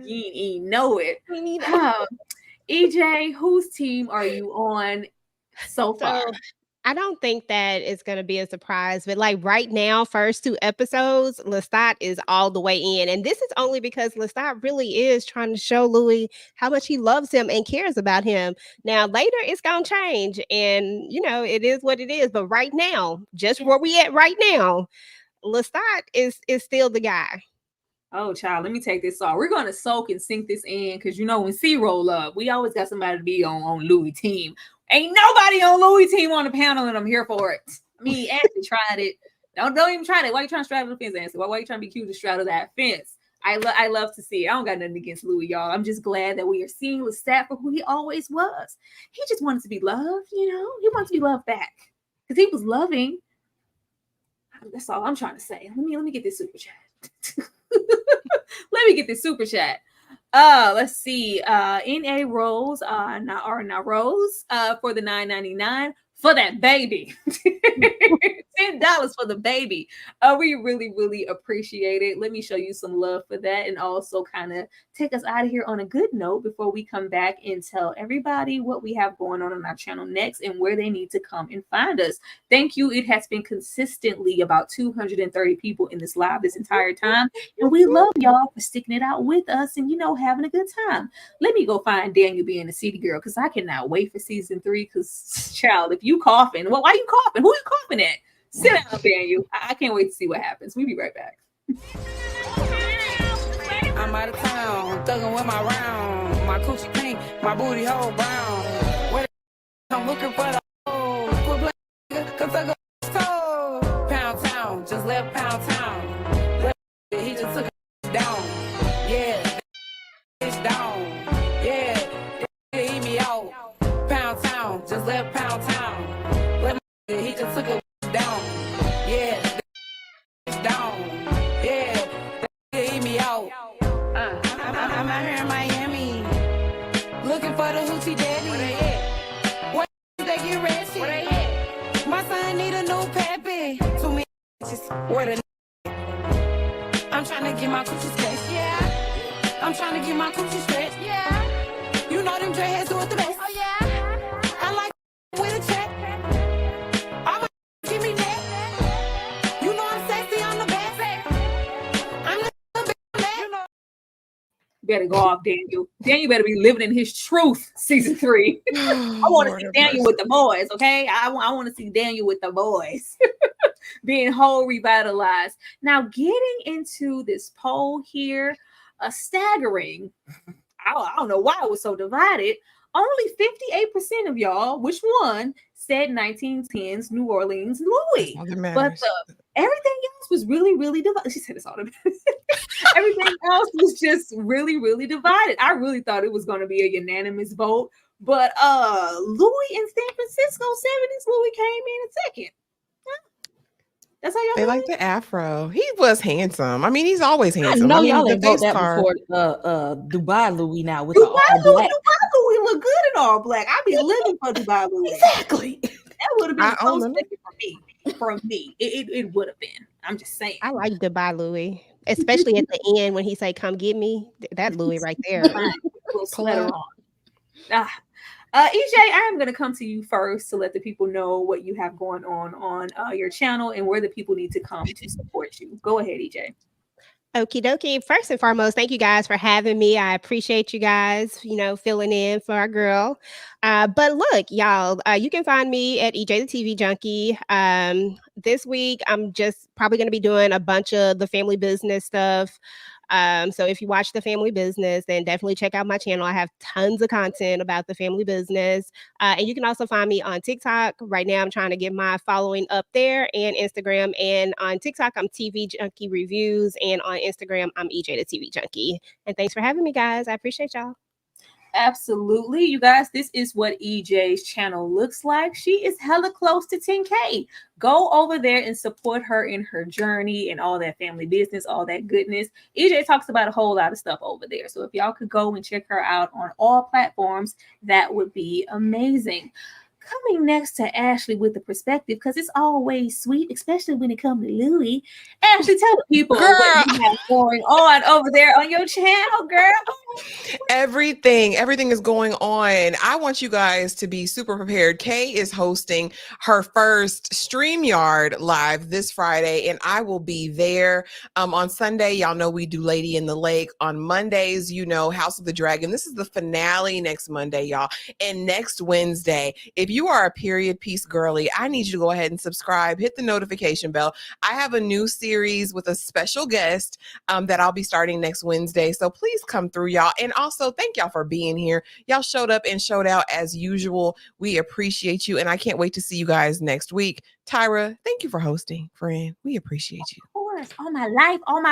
You ain't even know it. EJ, whose team are you on so far? I don't think that it's going to be a surprise, but like right now, first 2 episodes, Lestat is all the way in. And this is only because Lestat really is trying to show Louis how much he loves him and cares about him. Now, later it's going to change and, it is what it is. But right now, just where we at right now, Lestat is still the guy. Oh, child, let me take this off. We're going to soak and sink this in because, when C roll up, we always got somebody to be on Louis' team. Ain't nobody on Louis' team on the panel, and I'm here for it. I mean, Ashley tried it. Don't even try that. Why you trying to straddle the fence, Ashley? Why you trying to be cute to straddle that fence? I love to see it. I don't got nothing against Louis, y'all. I'm just glad that we are seeing Lestat for who he always was. He just wanted to be loved, He wanted to be loved back because he was loving. That's all I'm trying to say. Let me get this super chat. Let me get this super chat. Let's see. N.A. Rose, Rose, for the $9.99 for that baby. $10 for the baby. We really, really appreciate it. Let me show you some love for that and also kind of take us out of here on a good note before we come back and tell everybody what we have going on our channel next and where they need to come and find us. Thank you. It has been consistently about 230 people in this live this entire time. And we love y'all for sticking it out with us and, having a good time. Let me go find Daniel being a city girl because I cannot wait for season 3 because, child, if you coughing, well, why you coughing? Who you coughing at? Sit down, Daniel. I can't wait to see what happens. We'll be right back. I'm out of town, thugging with my round. My coochie pink, my booty hole brown. Where I'm looking for the hole. Quit playing, cause I go so. Pound town, just left Pound Town. He just took it down. Yeah, it's down. Yeah, he eat me out. Pound town, just left Pound Town. He just took it down. Yeah, it's down. Yeah, he eat me out. I'm out here in Miami, looking for the hoochie daddy. Where they get ready? My son need a new pappy. Too many bitches. Where the I'm trying to get my coochie stretched. Yeah, I'm trying to get my coochie stretched. Yeah, you know them dreadheads do it the best. Oh yeah, I like with a check. I give me that. You know I'm sexy, I'm the best. I'm the Better go off, Daniel. Daniel better be living in his truth. Season 3. I want to see Daniel with the boys. Okay, I want to see Daniel with the boys being whole, revitalized. Now, getting into this poll here, a staggering. I don't know why it was so divided. Only 58% of y'all, which one, said 1910s New Orleans Louis. But everything else was really, really divided. She said it's all the everything else was just really, really divided. I really thought it was going to be a unanimous vote. But Louis in San Francisco, 70s Louis came in second. That's how y'all They like the afro. He was handsome. I mean, he's always handsome. I know mean, y'all the ain't vote face that card. before Dubai Louis now with Dubai the all black. Louis look good in all black. I'd be living for Dubai Louis. Exactly. That would have been I so own them. second for me. For me, it would have been. I'm just saying. I like Dubai Louis, especially at the end when he say, "Come get me." That Louis right there. Fine. Little sweater on. EJ, I am going to come to you first to let the people know what you have going on your channel and where the people need to come to support you. Go ahead, EJ. Okie dokie. First and foremost, thank you guys for having me. I appreciate you guys, filling in for our girl. But look, y'all, you can find me at EJ the TV Junkie. This week, I'm just probably going to be doing a bunch of the family business stuff. So if you watch the family business, then definitely check out my channel. I have tons of content about the family business. And you can also find me on TikTok. Right now, I'm trying to get my following up there, and Instagram. And on TikTok, I'm TV Junkie Reviews. And on Instagram, I'm EJ the TV Junkie. And thanks for having me, guys. I appreciate y'all. Absolutely. You guys, this is what EJ's channel looks like. She is hella close to 10K. Go over there and support her in her journey and all that family business, all that goodness. EJ talks about a whole lot of stuff over there. So if y'all could go and check her out on all platforms, that would be amazing. Coming next to Ashley with the perspective, because it's always sweet, especially when it comes to Louis. Ashley, tell the people what you have going on over there on your channel, girl. Everything is going on. I want you guys to be super prepared. Kay is hosting her first StreamYard live this Friday, and I will be there on Sunday. Y'all know we do Lady in the Lake. On Mondays, House of the Dragon. This is the finale next Monday, y'all. And next Wednesday, if you are a period piece girly, I need you to go ahead and subscribe, hit the notification bell. I have a new series with a special guest that I'll be starting next Wednesday. So please come through, y'all. And also thank y'all for being here. Y'all showed up and showed out as usual. We appreciate you. And I can't wait to see you guys next week. Tyra, thank you for hosting, friend. We appreciate you. Of course. All my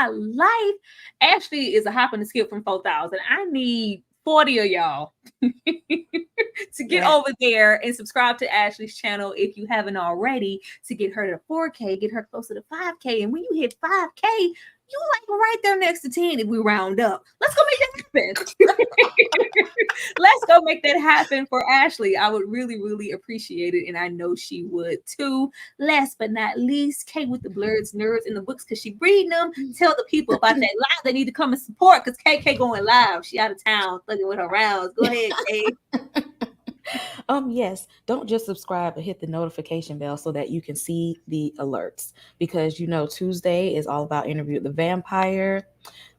life. Ashley is a hop and a skip from 4,000. I need 40 of y'all to get over there and subscribe to Ashley's channel if you haven't already, to get her to 4K, get her closer to 5K. And when you hit 5K, you like right there next to 10 if we round up. Let's go make that happen. Let's go make that happen for Ashley. I would really, really appreciate it. And I know she would too. Last but not least, Kay with the blurs, nerds, in the books because she reading them. Tell the people about that live. They need to come and support because KK going live. She out of town, thugging with her rounds. Go ahead, Kay. Yes, don't just subscribe but hit the notification bell so that you can see the alerts, because Tuesday is all about Interview with the Vampire.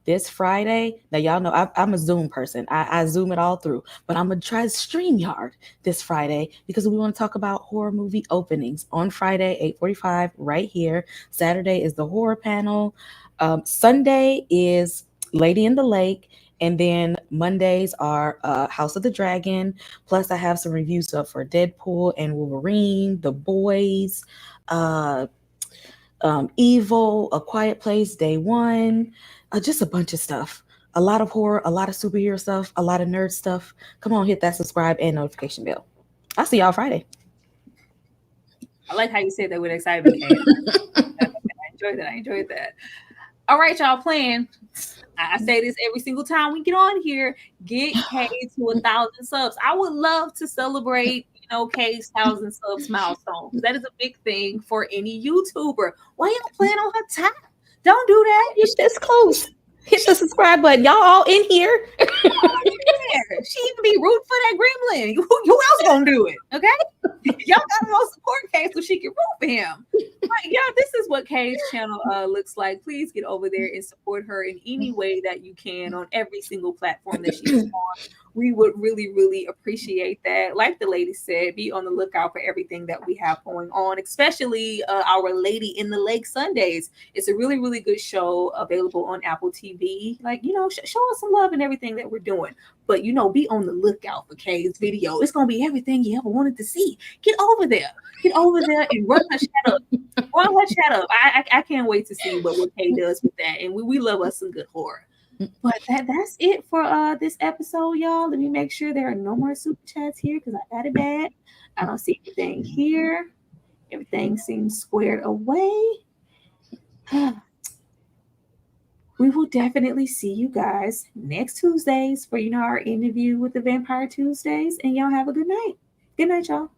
This Friday, now y'all know I'm a Zoom person. I Zoom it all through, but I'm gonna try StreamYard this Friday because we want to talk about horror movie openings on Friday, 8:45, right here. Saturday is the horror panel. Sunday is Lady in the Lake. And then Mondays are House of the Dragon. Plus, I have some reviews up for Deadpool and Wolverine, The Boys, Evil, A Quiet Place, Day One, just a bunch of stuff. A lot of horror, a lot of superhero stuff, a lot of nerd stuff. Come on, hit that subscribe and notification bell. I'll see y'all Friday. I like how you said that with excitement, Kay. I enjoyed that. All right, y'all, playing. I say this every single time we get on here. Get Kay to 1,000 subs. I would love to celebrate, Kay's 1,000 subs milestone. That is a big thing for any YouTuber. Why y'all playing on her top? Don't do that. It's just close. Hit the subscribe button. Y'all all in here. She even be rooting for that gremlin. Who else gonna do it? Okay, y'all gotta go support Kay so she can root for him. Right, y'all, this is what Kay's channel looks like. Please get over there and support her in any way that you can on every single platform that she's on. We would really, really appreciate that. Like the lady said, be on the lookout for everything that we have going on, especially our Lady in the Lake Sundays. It's a really, really good show available on Apple TV. Show us some love and everything that we're doing. But, be on the lookout for Kay's video. It's going to be everything you ever wanted to see. Get over there. Get over there and run her chat up. Run her chat up. I can't wait to see what Kay does with that. And we love us some good horror. But that's it for this episode, y'all. Let me make sure there are no more super chats here because I got it bad. I don't see anything here. Everything seems squared away. We will definitely see you guys next Tuesdays for our Interview with the Vampire Tuesdays. And y'all have a good night. Good night, y'all.